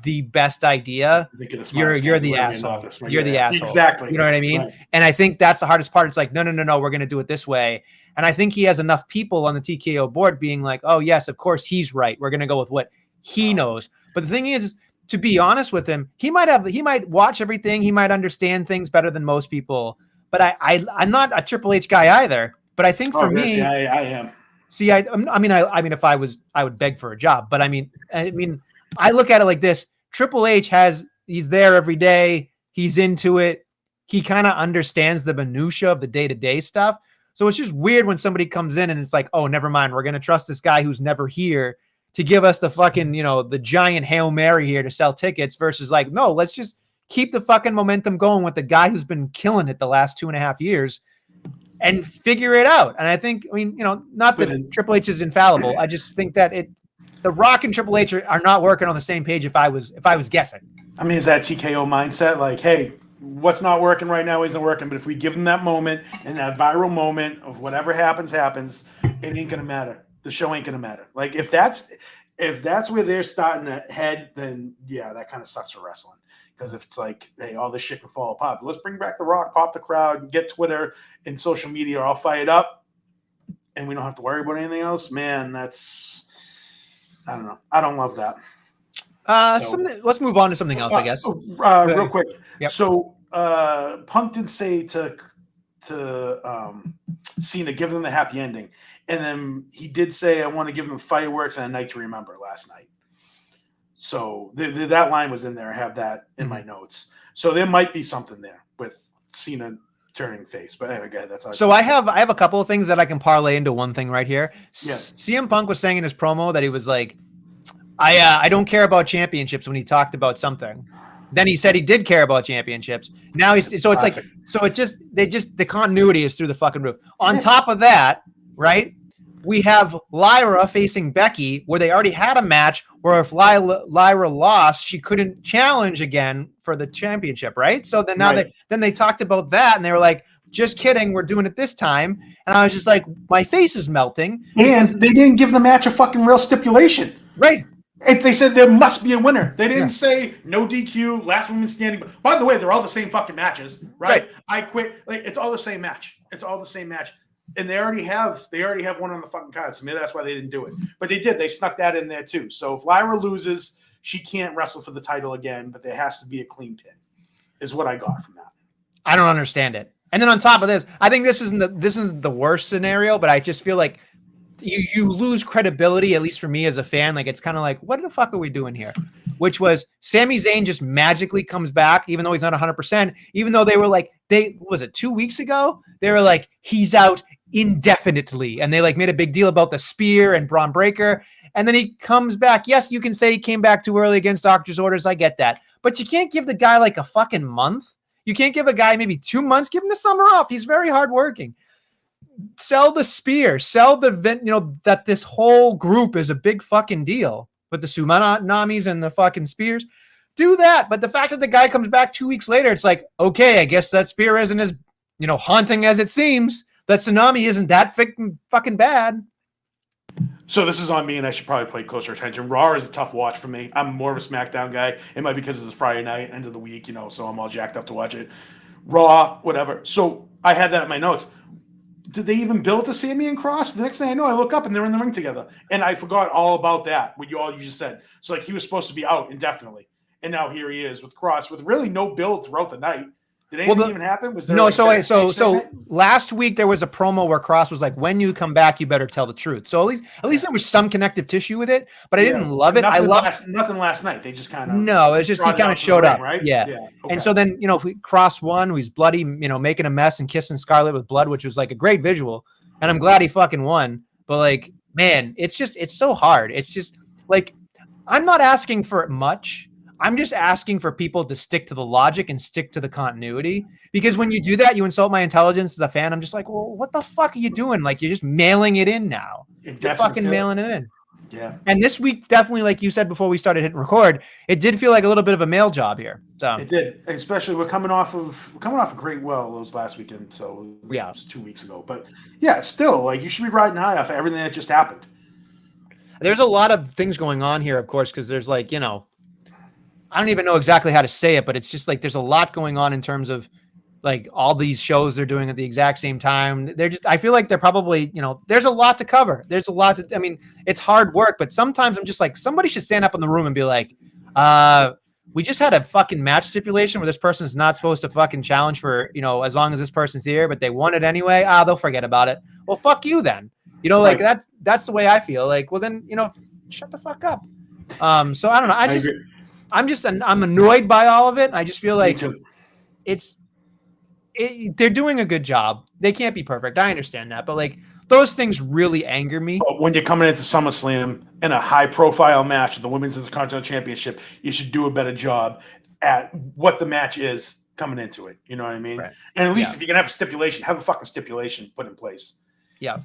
the best idea, you're the asshole. You're the asshole. Exactly. You know what I mean? Right. And I think that's the hardest part. It's like, no, we're going to do it this way. And I think he has enough people on the TKO board being like, oh, yes, of course he's right. We're going to go with what he knows. But the thing is, to be honest with him, he might watch everything. He might understand things better than most people. But I'm not a Triple H guy either. But I think for me, I am. See, I mean, if I was, I would beg for a job. But I mean, I look at it like this. Triple H he's there every day. He's into it. He kind of understands the minutia of the day-to-day stuff. So it's just weird when somebody comes in and it's like, oh, never mind. We're going to trust this guy who's never here to give us the fucking, the giant Hail Mary here to sell tickets versus like, no, let's just keep the fucking momentum going with the guy who's been killing it the last 2.5 years and figure it out. And I think, not that Triple H is infallible. I just think that The Rock and Triple H are not working on the same page if I was guessing. I mean, is that TKO mindset? Like, hey, what's not working right now isn't working, but if we give them that moment and that viral moment of whatever happens, it ain't gonna matter. The show ain't gonna matter. Like if that's where they're starting to head, then yeah, that kind of sucks for wrestling. Because if it's like, hey, all this shit can fall apart, but let's bring back The Rock, pop the crowd, get Twitter and social media all fired up, and we don't have to worry about anything else. Man, I don't know. I don't love that. Let's move on to something else, I guess. Real quick. Yep. So Punk did say to Cena, give them the happy ending. And then he did say, I want to give them fireworks and a night to remember last night. So that line was in there. I have that in my notes. So there might be something there with Cena turning face. But anyway, go ahead. That's all. So I have a couple of things that I can parlay into one thing right here. Yes. CM Punk was saying in his promo that he was like, I don't care about championships when he talked about something. Then he said he did care about championships. Now it's the continuity is through the fucking roof. On top of that, right? We have Lyra facing Becky, where they already had a match where if Lyra lost, she couldn't challenge again for the championship, right? So then they talked about that, and they were like, just kidding, we're doing it this time. And I was just like, my face is melting. And they didn't give the match a fucking real stipulation. Right. If they said there must be a winner. They didn't say no DQ, last woman standing. By the way, they're all the same fucking matches, right? I quit. Like, it's all the same match. And they already have one on the fucking card. So maybe that's why they didn't do it. But they did. They snuck that in there too. So if Lyra loses, she can't wrestle for the title again, but there has to be a clean pin, is what I got from that. I don't understand it. And then on top of this, I think this isn't the worst scenario, but I just feel like you lose credibility, at least for me as a fan. Like, it's kind of like, what the fuck are we doing here? Which was Sami Zayn just magically comes back, even though he's not 100%, even though they were like, 2 weeks ago? They were like, he's out indefinitely. And they like made a big deal about the spear and Braun Breaker. And then he comes back. Yes, you can say he came back too early against doctor's orders. I get that. But you can't give the guy like a fucking month. You can't give a guy maybe 2 months. Give him the summer off. He's very hardworking. Sell the spear. Sell the that this whole group is a big fucking deal with the Tsunamis and the fucking spears. Do that. But the fact that the guy comes back 2 weeks later, it's like, okay, I guess that spear isn't as haunting as it seems. That tsunami isn't that fucking bad. So this is on me, and I should probably pay closer attention. Raw is a tough watch for me. I'm more of a SmackDown guy. It might be because it's Friday night, end of the week, so I'm all jacked up to watch it. Raw, whatever. So I had that in my notes. Did they even build to Sami and Cross? The next thing I know, I look up and they're in the ring together. And I forgot all about that, what you just said. So like he was supposed to be out indefinitely. And now here he is with Cross with really no build throughout the night. Did anything even happen? Was there no? So last week there was a promo where Cross was like, "When you come back, you better tell the truth." So at least there was some connective tissue with it, but I didn't love it. Nothing last night. They just kind of it's just he kind of showed up, right? Yeah. Okay. And so then Cross won. He's bloody, making a mess and kissing Scarlett with blood, which was like a great visual. And I'm glad he fucking won. But like, man, it's so hard. It's just like I'm not asking for much. I'm just asking for people to stick to the logic and stick to the continuity, because when you do that, you insult my intelligence as a fan. I'm just like, well, what the fuck are you doing? Like, you're just mailing it in now. You're fucking mailing it in. Yeah. And this week, definitely, like you said before we started hitting record, it did feel like a little bit of a mail job here. So it did, especially we're coming off a great those last weekend. So it was 2 weeks ago, but yeah, still, like, you should be riding high off everything that just happened. There's a lot of things going on here, of course, because there's like, I don't even know exactly how to say it, but it's just like there's a lot going on in terms of like all these shows they're doing at the exact same time. I feel like they're probably, there's a lot to cover. There's a lot to, I mean, it's hard work, but sometimes I'm just like, somebody should stand up in the room and be like, we just had a fucking match stipulation where this person is not supposed to fucking challenge for, as long as this person's here, but they won it anyway. They'll forget about it. Well, fuck you then. Like that's the way I feel. Like, well then, shut the fuck up. So I don't know. I'm annoyed by all of it. I just feel like they're doing a good job. They can't be perfect. I understand that, but like those things really anger me. But when you're coming into SummerSlam in a high-profile match of the Women's Intercontinental Championship, you should do a better job at what the match is coming into it. You know what I mean? Right. And at least if you're gonna have a stipulation, have a fucking stipulation put in place. Yeah.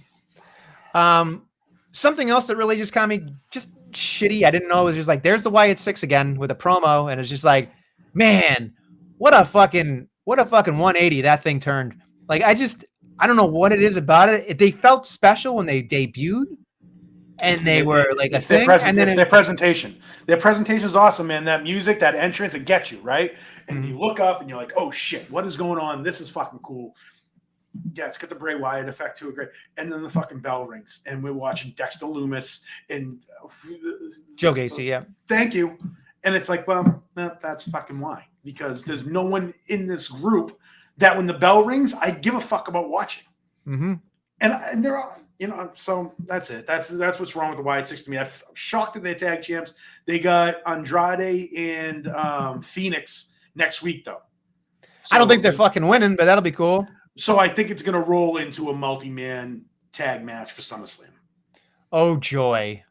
Something else that really just kind of just shitty. I didn't know it was just like, there's the Wyatt 6 again with a promo, and it's just like, man, what a fucking 180 that thing turned. Like, I don't know what it is about it. They felt special when they debuted, and they were like a thing. Their presentation. Their presentation is awesome, man. That music, that entrance, it gets you, right? And you look up and you're like, oh shit, what is going on? This is fucking cool. Yeah, it's got the Bray Wyatt effect to it, great. And then the fucking bell rings, and we're watching Dexter Lumis and Joe Gacy. Yeah, thank you. And it's like, well, that's fucking why, because there's no one in this group that when the bell rings, I give a fuck about watching. Mm-hmm. And they're all, so that's it. That's what's wrong with the Wyatt 6 to me. I'm shocked that they're tag champs. They got Andrade and Phoenix next week, though. So I don't think they're fucking winning, but that'll be cool. So I think it's going to roll into a multi-man tag match for SummerSlam. Oh, joy.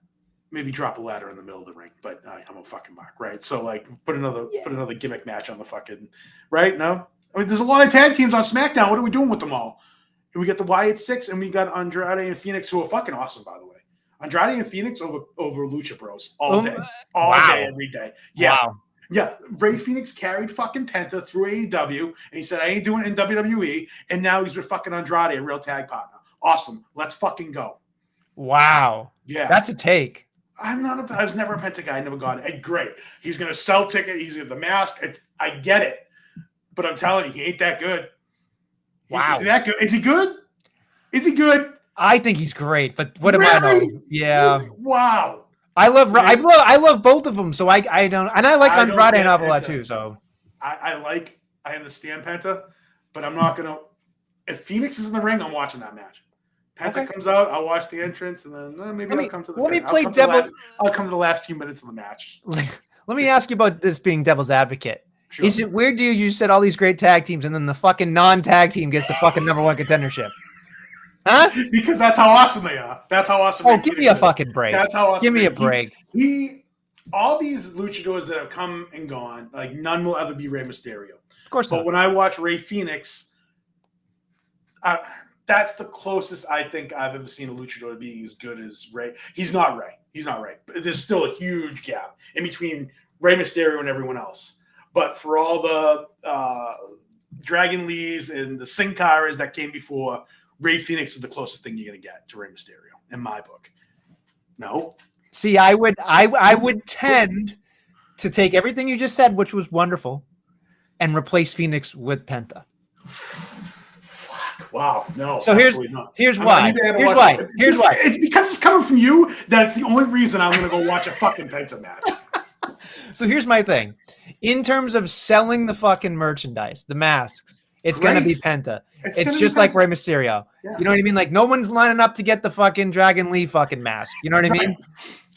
Maybe drop a ladder in the middle of the ring, but I'm a fucking mark, right? So like put another gimmick match on the fucking, right? No? I mean, there's a lot of tag teams on SmackDown. What are we doing with them all? And we got the Wyatt 6, and we got Andrade and Phoenix, who are fucking awesome, by the way. Andrade and Phoenix over Lucha Bros all day. All day, every day. Yeah. Wow. Yeah, Ray Phoenix carried fucking Penta through AEW, and he said, I ain't doing it in WWE, and now he's with fucking Andrade, a real tag partner. Awesome. Let's fucking go. Wow. Yeah. That's a take. I was never a Penta guy. I never got it. Great. He's going to sell tickets. He's got the mask. I get it. But I'm telling you, he ain't that good. Wow. Is he that good? Is he good? Is he good? I think he's great, but what am I know? Yeah. Wow. I love both of them, so I don't, and I like Andrade and Avila too. So I understand Penta, but I'm not gonna. If Phoenix is in the ring, I'm watching that match. Penta comes out, I'll watch the entrance, and then maybe I'll come to the. I'll come to the last few minutes of the match. Let me ask you about this being devil's advocate. Sure. Is it weird to you? You said all these great tag teams, and then the fucking non-tag team gets the fucking #1 contendership. Huh? Because that's how awesome they are. That's how awesome. Oh, give me a fucking break. That's how awesome. Give me a break. All these luchadors that have come and gone, like none will ever be Rey Mysterio. Of course not. But when I watch Ray Phoenix, that's the closest I think I've ever seen a luchador being as good as Ray. He's not Ray. But there's still a huge gap in between Rey Mysterio and everyone else. But for all the Dragon Lees and the Sin Caras that came before, Ray Phoenix is the closest thing you're going to get to Rey Mysterio in my book. No. See, I would tend to take everything you just said, which was wonderful, and replace Phoenix with Penta. Fuck. Wow. No. So here's why. It's because it's coming from you that it's the only reason I'm going to go watch a fucking Penta match. So here's my thing. In terms of selling the fucking merchandise, the masks, it's going to be Penta. It's just like Rey Mysterio. Yeah. You know what I mean? Like, no one's lining up to get the fucking Dragon Lee fucking mask. You know what I mean?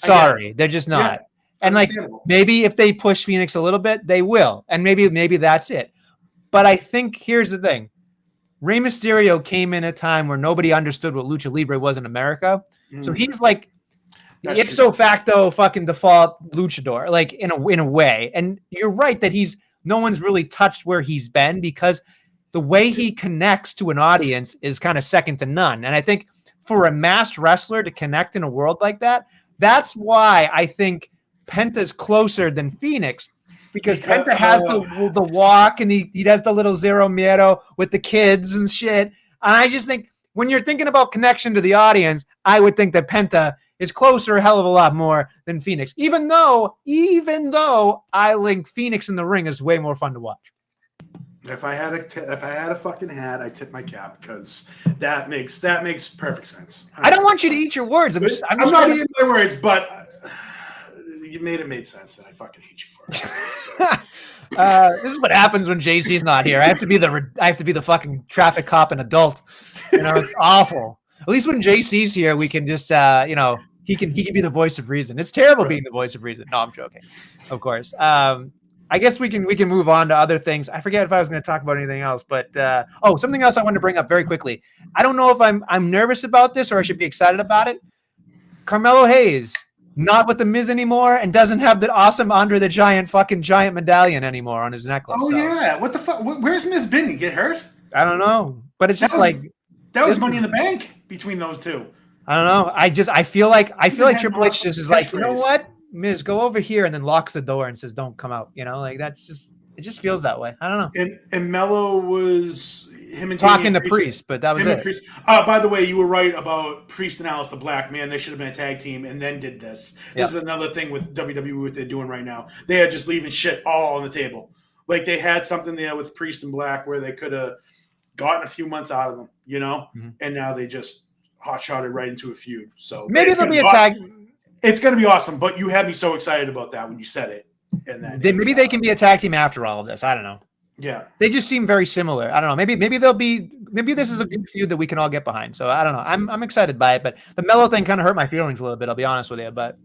Sorry, they're just not. Yeah. And like, maybe if they push Phoenix a little bit, they will. And maybe that's it. But I think here's the thing. Rey Mysterio came in a time where nobody understood what Lucha Libre was in America. So he's like, That's ipso facto fucking default luchador, like in a way. And you're right that no one's really touched where he's been, because the way he connects to an audience is kind of second to none. And I think for a masked wrestler to connect in a world like that, that's why I think Penta's closer than Phoenix, because Penta has the walk, and he does the little zero miedo with the kids and shit. And I just think when you're thinking about connection to the audience, I would think that Penta is closer a hell of a lot more than Phoenix, even though I link Phoenix in the ring is way more fun to watch. If I had a fucking hat, I tip my cap, because that makes perfect sense. I don't want you to eat your words. I'm not eating my words, but you made sense, and I fucking hate you for it. This is what happens when JC's not here. I have to be the fucking traffic cop and adult. It's awful. At least when JC's here, we can just he can be the voice of reason. It's terrible being the voice of reason. No, I'm joking. Of course. I guess we can move on to other things. I forget if I was going to talk about anything else, but something else I wanted to bring up very quickly. I don't know if I'm nervous about this or I should be excited about it. Carmelo Hayes, not with the Miz anymore, and doesn't have the awesome Andre the Giant medallion anymore on his necklace. Oh yeah, what the fuck? Where's Miz been? He get hurt? I don't know, but it's just that was Money in the Bank between those two. I don't know. I feel like Triple H just is like, you know what? Miz, go over here, and then locks the door and says, "Don't come out." It just feels that way. I don't know. And Mello was him and talking to Priest, but that was it. Priest. By the way, you were right about Priest and Aleister Black. Man, they should have been a tag team and then did this. This is another thing with WWE, what they're doing right now. They are just leaving shit all on the table. Like they had something there with Priest and Black where they could have gotten a few months out of them, and now they just hot-shotted right into a feud. So maybe there'll be a tag. It's going to be awesome, but you had me so excited about that when you said it. And then maybe they can be a tag team after all of this. I don't know. Yeah, they just seem very similar. I don't know. Maybe this is a good feud that we can all get behind. So I don't know. I'm excited by it, but the Mello thing kind of hurt my feelings a little bit. I'll be honest with you, but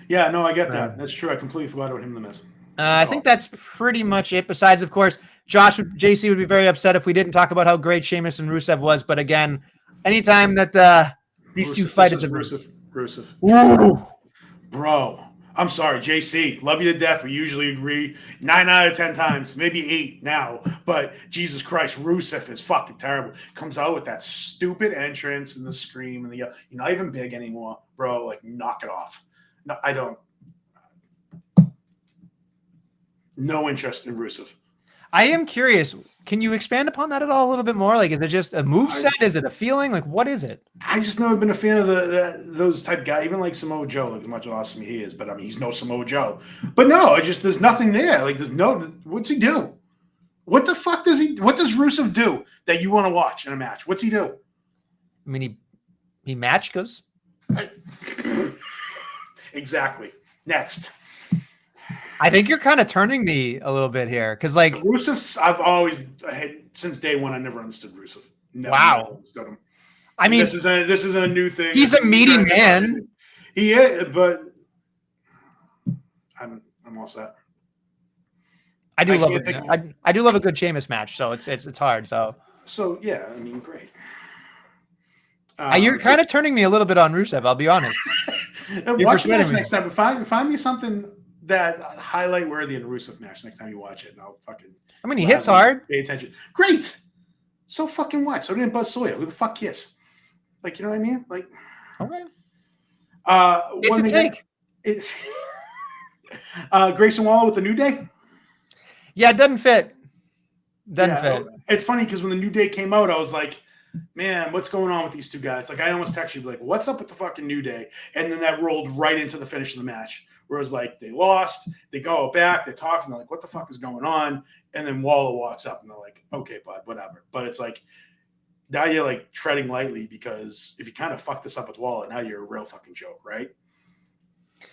yeah, no, I get that. That's true. I completely forgot about him in the Miz. I think that's pretty much it. Besides, of course, JC would be very upset if we didn't talk about how great Sheamus and Rusev was. But again, anytime that these two fight, it's a Rusev. Ooh. Bro, I'm sorry, JC. Love you to death. We usually agree 9 out of 10 times, maybe 8 now. But Jesus Christ, Rusev is fucking terrible. Comes out with that stupid entrance and the scream and the yell. You're not even big anymore, bro. Like, knock it off. No, I don't. No interest in Rusev. I am curious. Can you expand upon that at all a little bit more? Like, is it just a moveset? Is it a feeling? Like, what is it? I just never been a fan of those type guys, even like Samoa Joe, like as much awesome he is, but I mean, he's no Samoa Joe. But no, there's nothing there. Like, what's he do? What the fuck does Rusev do that you want to watch in a match? What's he do? I mean, he match goes. Exactly. Next. I think you're kind of turning me a little bit here because, like, Rusev, I had since day one. I never understood Rusev. Never understood him. I mean, this isn't a new thing. He's a meaty man. He is, but I'm all set. I do love a good Sheamus match. So it's hard. So yeah, I mean, great. You're kind of turning me a little bit on Rusev. I'll be honest. Watch the match next time. Find me something that highlight worthy in a Rusev match next time you watch it, and I'll fucking. I mean, he hits hard. Pay attention. Great. So fucking what? So didn't Buzz Sawyer. Who the fuck kiss? Like, you know what I mean? Like, okay. It's a take. Grayson Waller with the New Day. Yeah, it doesn't fit. Doesn't fit. It's funny because when the New Day came out, I was like, man, what's going on with these two guys? Like, I almost texted you, like, what's up with the fucking New Day? And then that rolled right into the finish of the match, where it was like, they lost, they go back, they're talking, they're like, what the fuck is going on? And then Waller walks up, and they're like, okay, bud, whatever. But it's like, now you're like treading lightly, because if you kind of fuck this up with Waller, now you're a real fucking joke, right?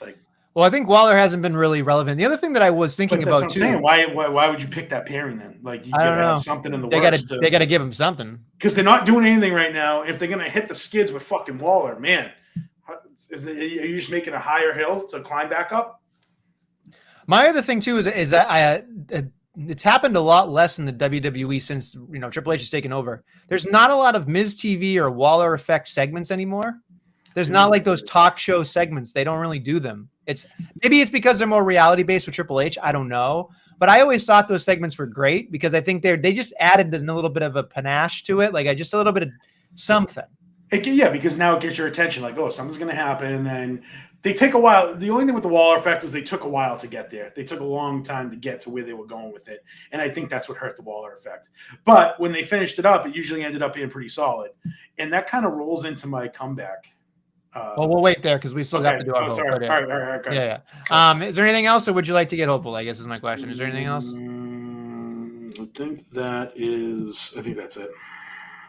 Like, well, I think Waller hasn't been really relevant. The other thing that I was thinking about too. Saying. Why would you pick that pairing then? Like, you gotta have something in the works. They gotta give him something, because they're not doing anything right now. If they're gonna hit the skids with fucking Waller, man, are you just making a higher hill to climb back up? My other thing too is that it's happened a lot less in the WWE since Triple H has taken over. There's not a lot of Miz TV or Waller Effect segments anymore. There's not like those talk show segments. They don't really do them. Maybe it's because they're more reality based with Triple H. I don't know. But I always thought those segments were great because I think they just added a little bit of a panache to it, like just a little bit of something. Because now it gets your attention, like, oh, something's going to happen, and then they take a while. The only thing with the Waller effect was they took a while to get there. They took a long time to get to where they were going with it, and I think that's what hurt the Waller effect. But when they finished it up, it usually ended up being pretty solid, and that kind of rolls into my comeback. Well, we'll wait there because we still got to do our hope. Sorry. All right. Yeah. Is there anything else, or would you like to get hopeful? I guess is my question. Is there anything else? I think that's it.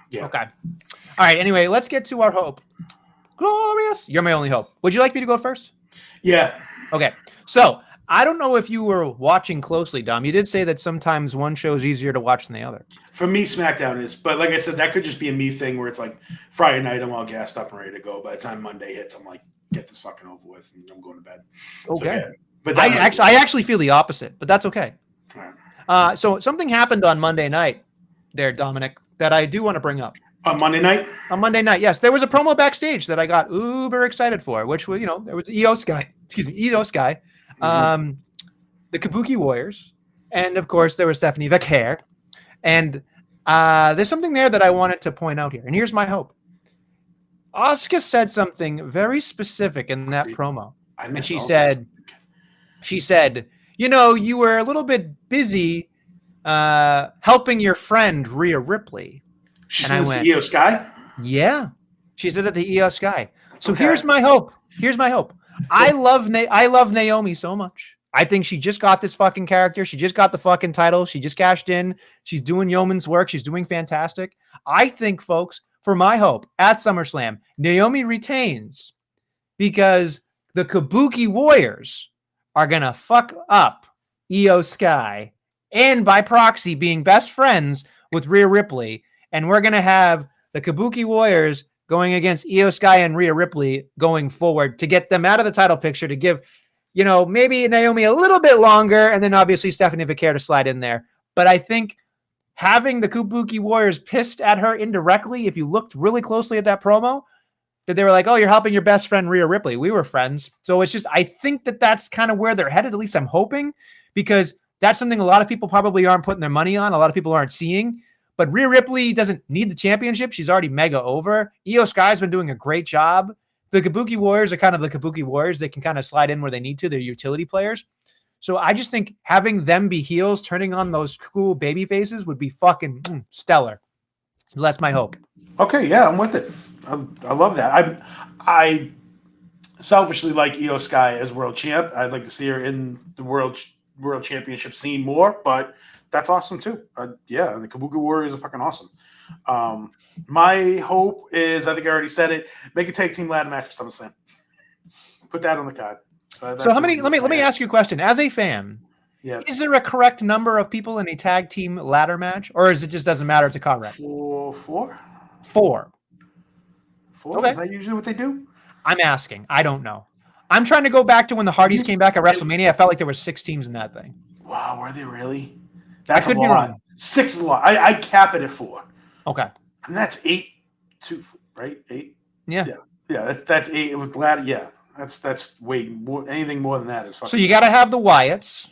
Yeah. Okay. All right. Anyway, let's get to our hope. Glorious. You're my only hope. Would you like me to go first? Yeah. Okay. So I don't know if you were watching closely, Dom. You did say that sometimes one show is easier to watch than the other. For me, SmackDown is. But like I said, that could just be a me thing where it's like Friday night, I'm all gassed up and ready to go. By the time Monday hits, I'm like, get this fucking over with, and I'm going to bed. Okay. So, yeah. But I actually feel the opposite, but that's okay. All right. So something happened on Monday night there, Dominic, that I do want to bring up. On Monday night? On Monday night, yes. There was a promo backstage that I got uber excited for, which was, there was Io Sky, the Kabuki Warriors, and of course there was Stephanie Vaquer. And there's something there that I wanted to point out here. And here's my hope. Asuka said something very specific in that promo. And she said, you were a little bit busy helping your friend Rhea Ripley. She said it's the Io Sky? Yeah. She said it the Io Sky. So here's my hope. I love Naomi so much. I think she just got this fucking character. She just got the fucking title. She just cashed in. She's doing yeoman's work. She's doing fantastic. I think, folks, for my hope at SummerSlam, Naomi retains because the Kabuki Warriors are going to fuck up Io Sky and by proxy being best friends with Rhea Ripley. And we're going to have the Kabuki Warriors going against Io Sky and Rhea Ripley going forward to get them out of the title picture, to give, maybe Naomi a little bit longer, and then obviously Stephanie Vaquer to slide in there. But I think having the Kabuki Warriors pissed at her indirectly, if you looked really closely at that promo, that they were like, oh, you're helping your best friend Rhea Ripley. We were friends. So it's just, I think that's kind of where they're headed. At least I'm hoping, because that's something a lot of people probably aren't putting their money on. A lot of people aren't seeing. But Rhea Ripley doesn't need the championship. She's already mega over. Io Sky's been doing a great job. The Kabuki Warriors are kind of the Kabuki Warriors. They can kind of slide in where they need to. They're utility players. So I just think having them be heels, turning on those cool baby faces would be fucking stellar. So that's my hope. Okay, yeah, I'm with it. I love that. I selfishly like Io Sky as world champ. I'd like to see her in the world championship scene more, but that's awesome too. Yeah, and the Kabuki Warriors are fucking awesome. My hope is, I think I already said it, make a tag team ladder match for SummerSlam. Put that on the card. So how many? Let me ask you a question. As a fan, is there a correct number of people in a tag team ladder match, or is it just doesn't matter? It's a car wreck. Four. Okay. Is that usually what they do? I'm asking. I don't know. I'm trying to go back to when the Hardys came back at WrestleMania. I felt like there were 6 teams in that thing. Wow, were they really? That's I could a be lot. wrong. 6 is a lot. I cap it at 4. Okay. And that's 8. 2, right? 8. Yeah. That's 8 with ladder. Yeah, that's way more. Anything more than that is fucking. So you got to have the Wyatts.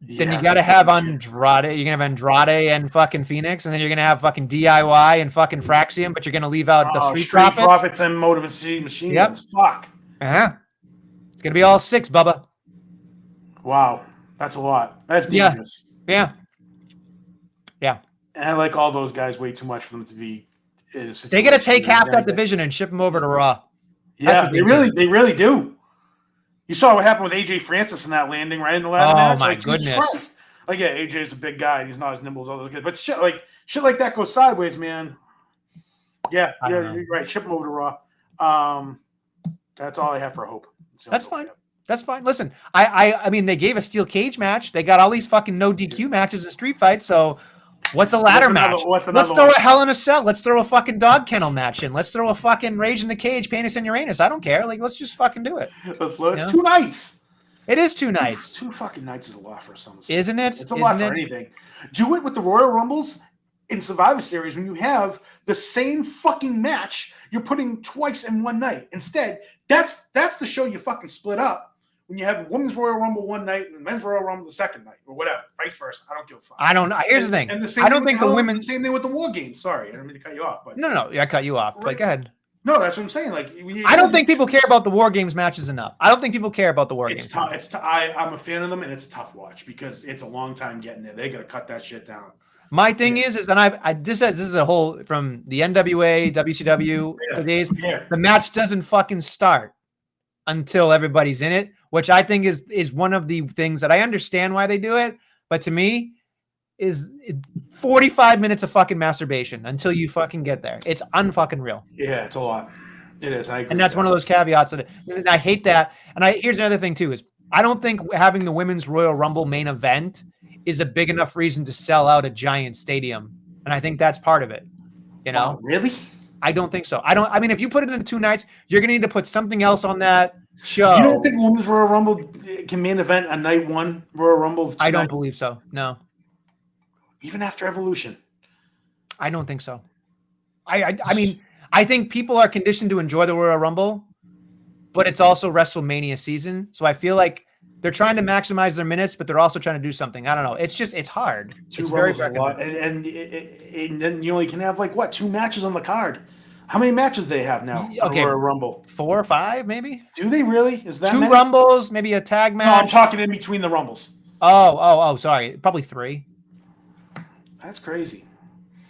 Yeah, then you got to have Andrade. You're gonna have Andrade and fucking Phoenix, and then you're gonna have fucking DIY and fucking Fraxium, but you're gonna leave out the Street Profits and Motive Machine Yep. Guns. Fuck. It's gonna be all 6, Bubba. Wow, that's a lot. That's dangerous. Yeah. And I like all those guys way too much for them to be. They got to take half that division and ship them over to Raw. Yeah, they really do. You saw what happened with AJ Francis in that landing right in the ladder match. Oh my goodness! Like, yeah, AJ's a big guy and he's not as nimble as all those guys. But shit like that goes sideways, man. Yeah, you're right. Ship them over to Raw. That's all I have for hope. That's fine. That's fine. Listen, I mean, they gave a steel cage match. They got all these fucking no DQ matches and street fights. So, what's a ladder match? Let's throw a Hell in a Cell. Let's throw a fucking dog kennel match in. Let's throw a fucking Rage in the Cage, Penis and Uranus. I don't care. Like, let's just fucking do it. It's 2 nights. It is 2 nights. 2 fucking nights is a lot for SummerSlam. Isn't it? It's a lot for anything. Do it with the Royal Rumbles in Survivor Series when you have the same fucking match you're putting twice in one night. Instead, that's the show you fucking split up when you have Women's Royal Rumble one night and Men's Royal Rumble the second night, or whatever, vice versa. I don't give a fuck. I don't know. Here's the thing. And the same I don't think the women. The same thing with the War Games. Sorry, I don't mean to cut you off, but No, I cut you off. But go ahead. No, that's what I'm saying. Like, I don't think people care about the War Games matches enough. I don't think people care about the War Games. I'm a fan of them, and it's a tough watch because it's a long time getting there. They got to cut that shit down. My thing is, and this is a whole from the NWA, WCW to days. The match doesn't fucking start until everybody's in it, which I think is one of the things that I understand why they do it, but to me is 45 minutes of fucking masturbation until you fucking get there. It's unfucking real. Yeah, it's a lot. It is. I agree, and that's one of those caveats that I hate that. And here's another thing too is I don't think having the Women's Royal Rumble main event is a big enough reason to sell out a giant stadium. And I think that's part of it. You know? Really? I don't think so. I mean, if you put it into 2 nights, you're going to need to put something else on that show. You don't think Women's Royal Rumble can main event a night one Royal Rumble? I don't believe so. No. Even after Evolution? I don't think so. I mean, I think people are conditioned to enjoy the Royal Rumble, but it's also WrestleMania season. So I feel like they're trying to maximize their minutes, but they're also trying to do something. I don't know. It's hard. Two it's very a lot. And then you only can have 2 matches on the card. How many matches do they have now? Okay, Royal Rumble 4 or 5, maybe. Do they really? Is that 2 many? Rumbles, maybe a tag match? No, I'm talking in between the Rumbles. Oh, sorry, probably 3. That's crazy.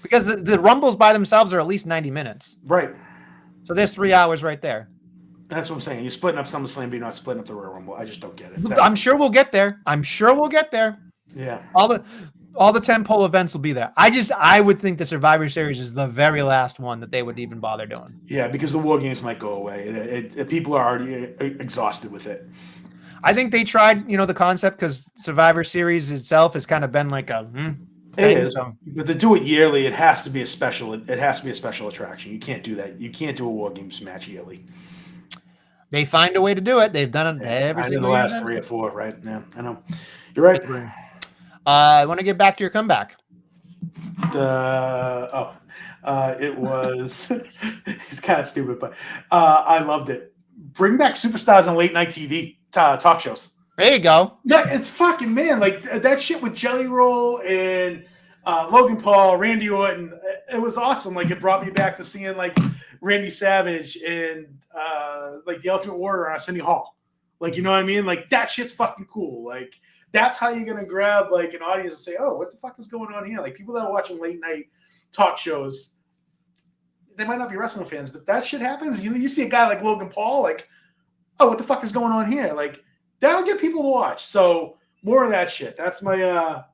Because the Rumbles by themselves are at least 90 minutes. Right. So there's 3 hours right there. That's what I'm saying. You're splitting up SummerSlam, but you're not splitting up the Royal Rumble. I just don't get it. I'm sure we'll get there. Yeah. All the 10-pole events will be there. I would think the Survivor Series is the very last one that they would even bother doing. Yeah, because the War Games might go away. People are already exhausted with it. I think they tried, the concept because Survivor Series itself has kind of been like a It is, but to do it yearly, it has to be a special. It has to be a special attraction. You can't do that. You can't do a War Games match yearly. They find a way to do it. They've done it every single year. The last 3 or 4, right? Yeah, I know. You're right. I want to get back to your comeback. It was. It's kind of stupid, but I loved it. Bring back superstars on late night TV talk shows. There you go. It's fucking that shit with Jelly Roll and Logan Paul, Randy Orton. It was awesome. It brought me back to seeing Randy Savage and the Ultimate Warrior on City Hall. You know what I mean? That shit's fucking cool. That's how you're gonna grab an audience and say, "Oh, what the fuck is going on here?" People that are watching late night talk shows, they might not be wrestling fans, but that shit happens. You see a guy like Logan Paul, "Oh, what the fuck is going on here?" That'll get people to watch. So more of that shit. That's my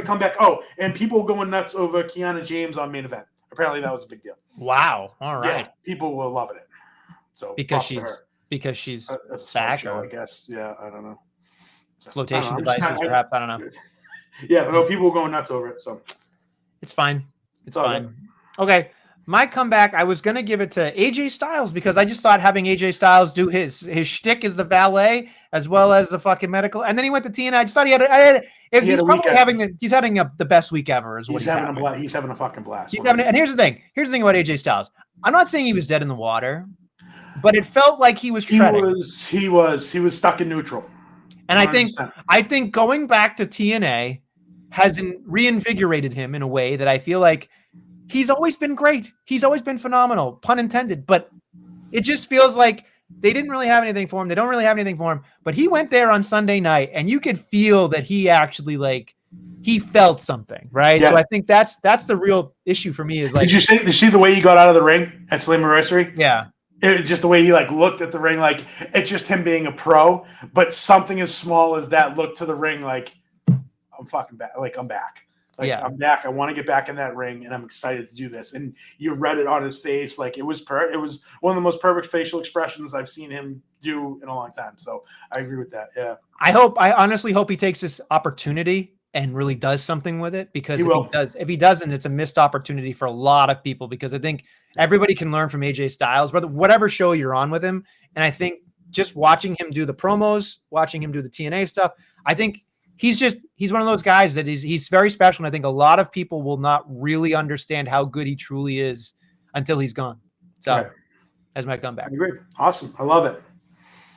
comeback. Oh, and people going nuts over Kiana James on main event. Apparently that was a big deal. Wow. All right. Yeah, people were loving it. So because she's back, show, I guess. Yeah, I don't know. Flotation devices, perhaps. I don't know. Yeah, but no, people were going nuts over it. So it's fine. It's fine. Good. Okay. My comeback, I was going to give it to AJ Styles because I just thought having AJ Styles do his shtick as the valet as well as the fucking medical. And then he went to TNA. I just thought he's probably having the best week ever. He's having a fucking blast. And here's the thing about AJ Styles. I'm not saying he was dead in the water, but it felt like he was treading. He was stuck in neutral. And 100%. I think going back to TNA has reinvigorated him in a way that I feel like he's always been great. He's always been phenomenal, pun intended. But it just feels like they didn't really have anything for him. They don't really have anything for him. But he went there on Sunday night, and you could feel that he actually he felt something, right? Yeah. So I think that's the real issue for me. Is did you see the way he got out of the ring at Slammiversary? Yeah. It just the way he looked at the ring, it's just him being a pro. But something as small as that look to the ring, I'm fucking back. I'm back. I'm back. I want to get back in that ring, and I'm excited to do this. And you read it on his face. It was one of the most perfect facial expressions I've seen him do in a long time. So I agree with that. Yeah. I honestly hope he takes this opportunity and really does something with it, because if he doesn't, it's a missed opportunity for a lot of people, because I think everybody can learn from AJ Styles, whatever show you're on with him. And I think just watching him do the promos, watching him do the TNA stuff, I think he's one of those guys that he's very special. And I think a lot of people will not really understand how good he truly is until he's gone. So Right. That's my comeback. I agree. Awesome. I love it.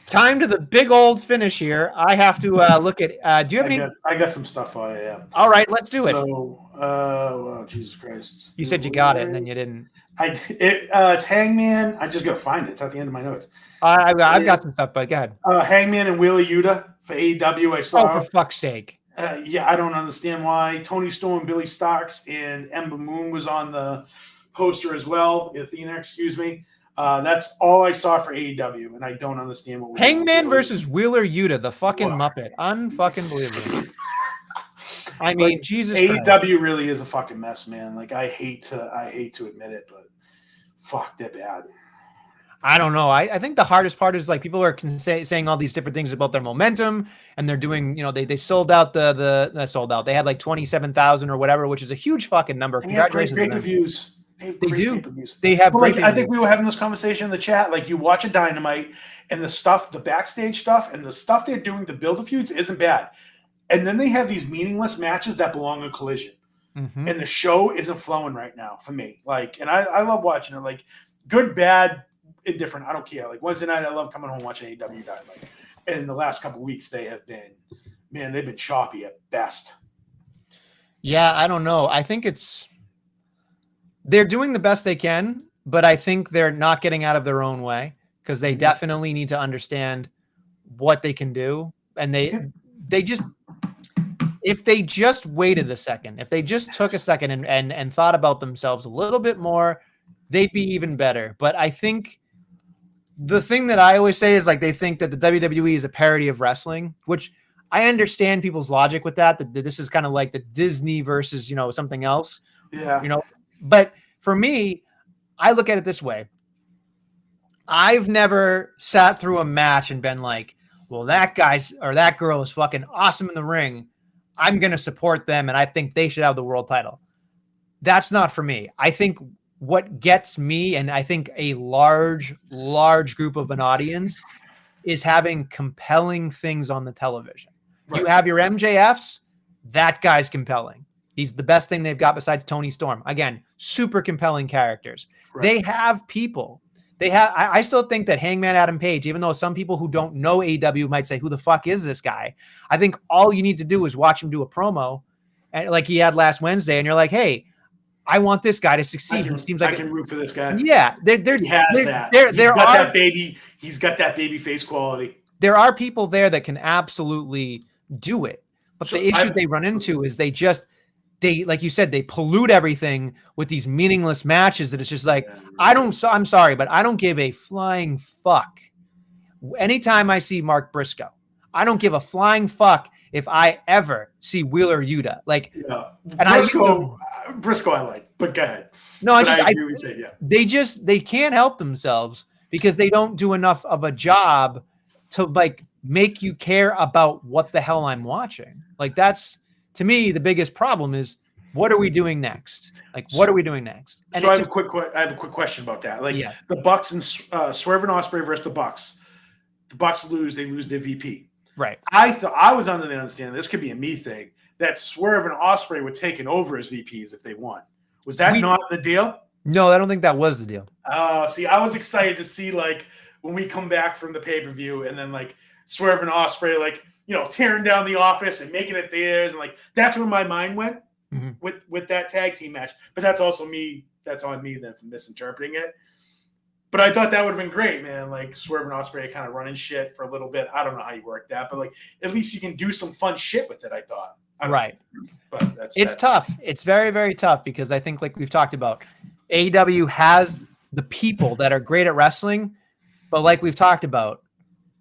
Time to the big old finish here. I have to look at. Do you have any? I got some stuff for you. Yeah. All right, let's do it. So, well, Jesus Christ. You said you got it, and then you didn't. It's Hangman. I just gotta find it. It's at the end of my notes. I've got some stuff, but go ahead. Hangman and Wheeler Yuta for AEW. I saw. Oh, for fuck's sake! Yeah, I don't understand why. Tony Storm, Billy Starks, and Ember Moon was on the poster as well. Athena, excuse me. That's all I saw for AEW, and I don't understand what. Hangman versus Wheeler Yuta, the fucking Muppet, unfucking believable. I mean, Jesus. AEW Christ. really is a fucking mess, man. Like I hate to admit it, but fuck, they're bad. I don't know. I think the hardest part is like people are saying all these different things about their momentum, and they're doing, they sold out the sold out. They had like 27,000 or whatever, which is a huge fucking number. Congratulations. Great reviews. They do. They have. Like, I think we were having this conversation in the chat. Like you watch a Dynamite, and the backstage stuff, and the stuff they're doing to build the feuds isn't bad. And then they have these meaningless matches that belong in Collision, and the show isn't flowing right now for me. Like, and I love watching it. Like, good, bad, indifferent. I don't care. Like Wednesday night, I love coming home watching AEW Dynamite. And the last couple of weeks, they've been choppy at best. Yeah, I don't know. I think they're doing the best they can, but I think they're not getting out of their own way because they definitely need to understand what they can do. And they just, if they just waited a second, if they just took a second and thought about themselves a little bit more, they'd be even better. But I think the thing that I always say is like they think that the WWE is a parody of wrestling, which I understand people's logic with that this is kind of like the Disney versus, something else. Yeah. But for me, I look at it this way. I've never sat through a match and been like, well, that guy's or that girl is fucking awesome in the ring. I'm going to support them, and I think they should have the world title. That's not for me. I think what gets me, and I think a large group of an audience, is having compelling things on the television. Right. You have your MJFs, that guy's compelling. He's the best thing they've got besides Tony Storm. Again, super compelling characters. Right. They have people. I still think that Hangman Adam Page, even though some people who don't know AEW might say, who the fuck is this guy? I think all you need to do is watch him do a promo, and like he had last Wednesday, and you're like, hey, I want this guy to succeed. He seems like I can root for this guy. Yeah, he has that. He's got that baby face quality. There are people there that can absolutely do it. But the issue they run into is they like you said, they pollute everything with these meaningless matches that it's just like, I'm sorry, but I don't give a flying fuck. Anytime I see Mark Briscoe, I don't give a flying fuck if I ever see Wheeler Yuta. Like, and Briscoe I like, but go ahead. No, I agree with you, yeah. They can't help themselves because they don't do enough of a job to like make you care about what the hell I'm watching. Like that's, to me, the biggest problem is what are we doing next? Like, what are we doing next? And so I have a quick question about that. Like the Bucks and Swerve and Ospreay versus the Bucks. The Bucks lose, they lose their VP. Right. I was under the understanding, this could be a me thing, that Swerve and Ospreay were taking over as VPs if they won. Was that not the deal? No, I don't think that was the deal. See, I was excited to see like when we come back from the pay-per-view and then like Swerve and Ospreay like, tearing down the office and making it theirs. And like, that's where my mind went with that tag team match. But that's also me. That's on me then for misinterpreting it. But I thought that would have been great, man. Like Swerve and Ospreay kind of running shit for a little bit. I don't know how you work that, but like, at least you can do some fun shit with it. I thought. Right. But it's tough. It's very, very tough because I think like we've talked about, AEW has the people that are great at wrestling, but like we've talked about,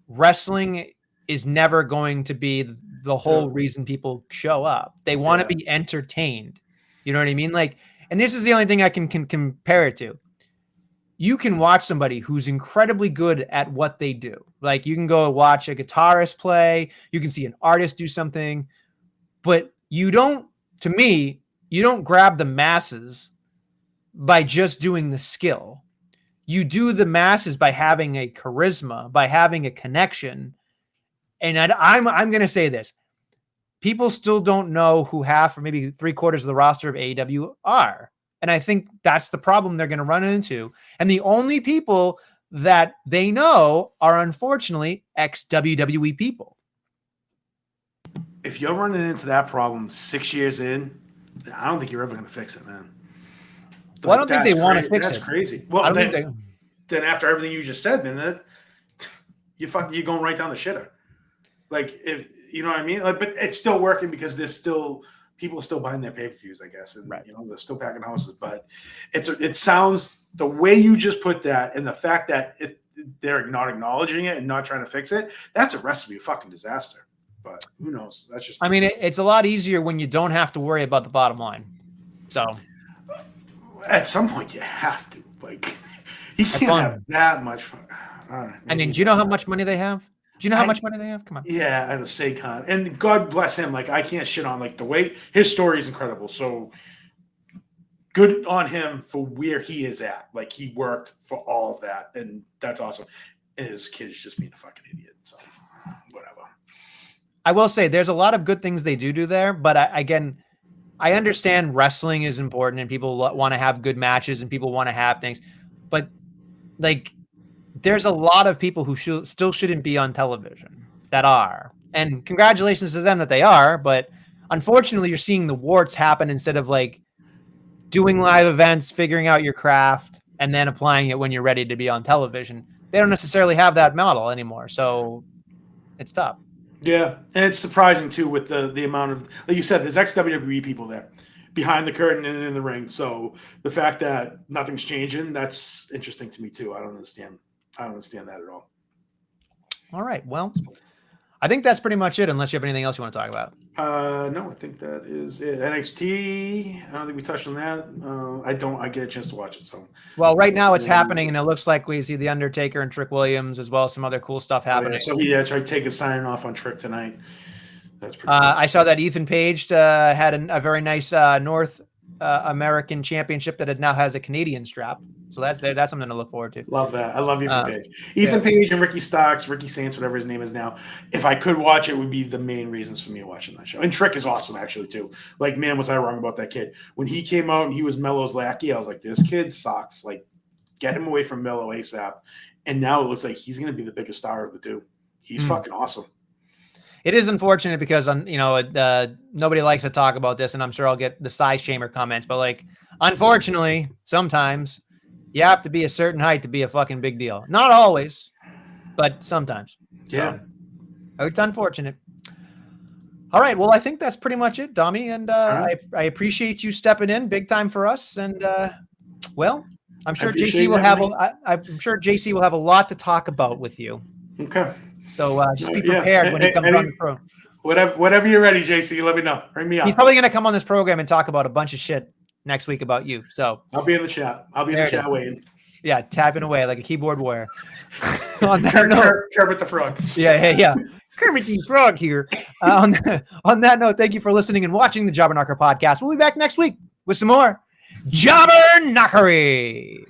wrestling is never going to be the whole reason people show up. They want to be entertained. You know what I mean? Like, and this is the only thing I can compare it to. You can watch somebody who's incredibly good at what they do. Like you can go watch a guitarist play. You can see an artist do something, but you don't grab the masses by just doing the skill. You do the masses by having a charisma, by having a connection. And I'm going to say this. people still don't know who half or maybe 3/4 of the roster of AEW are. And I think that's the problem they're going to run into. And the only people that they know are unfortunately ex-WWE people. If you're running into that problem 6 years in, I don't think you're ever going to fix it, man. Well, I don't think they want to fix it. That's crazy. Well, then after everything you just said, then you're going right down the shitter. Like, if you know what I mean? Like, but it's still working because there's still people are still buying their pay-per-views, I guess, and right. They're still packing houses. But it sounds the way you just put that, and the fact that they're not acknowledging it and not trying to fix it, that's a recipe of fucking disaster. But who knows? That's just. I mean, it's a lot easier when you don't have to worry about the bottom line. So, at some point, you have to. Like, you can't have that much fun. I mean, do you know how much money they have? Do you know how much money they have? Come on. Yeah, I know Saquon. And God bless him. Like, I can't shit on, like, the way his story is incredible. So good on him for where he is at. Like, he worked for all of that, and that's awesome. And his kid's just being a fucking idiot. So whatever. I will say there's a lot of good things they do there, but I understand wrestling is important and people want to have good matches and people want to have things, but like, there's a lot of people who still shouldn't be on television that are, and congratulations to them that they are. But unfortunately, you're seeing the warts happen instead of like doing live events, figuring out your craft, and then applying it when you're ready to be on television. They don't necessarily have that model anymore. So it's tough. Yeah. And it's surprising too, with the amount of, like you said, there's ex-WWE people there behind the curtain and in the ring. So the fact that nothing's changing, that's interesting to me too. I don't understand that at all. All right. Well, I think that's pretty much it, unless you have anything else you want to talk about. No, I think that is it. NXT, I don't think we touched on that. I get a chance to watch it. So, well, right now it's happening, and it looks like we see The Undertaker and Trick Williams, as well as some other cool stuff happening. Oh, yeah. So tried to take a signing off on Trick tonight. That's pretty cool. I saw that Ethan Page had a very nice North American championship that now has a Canadian strap. So that's something to look forward to. Love that. I love Ethan Page. Ethan Page and Ricky Starks, Ricky Saints, whatever his name is now. If I could watch it, would be the main reasons for me watching that show. And Trick is awesome, actually, too. Like, man, was I wrong about that kid. When he came out and he was Mello's lackey, I was like, this kid sucks. Like, get him away from Mello ASAP. And now it looks like he's going to be the biggest star of the two. He's fucking awesome. It is unfortunate because, nobody likes to talk about this, and I'm sure I'll get the size shamer comments, but like, unfortunately, sometimes you have to be a certain height to be a fucking big deal. Not always, but sometimes. Yeah. So, it's unfortunate. All right. Well, I think that's pretty much it, Dommy. And I appreciate you stepping in big time for us. And I'm sure JC will have I'm sure JC will have a lot to talk about with you. Okay. So just be prepared when he comes on the program. Whatever you're ready, JC, let me know. Bring me up. He's probably going to come on this program and talk about a bunch of shit next week about you. So I'll be in the chat. I'll be in the chat waiting. Yeah, tapping away like a keyboard warrior. On that note, Kermit the Frog. Yeah. Kermit the Frog here. On that note, thank you for listening and watching the Jobber Knocker podcast. We'll be back next week with some more Jobber Knockery.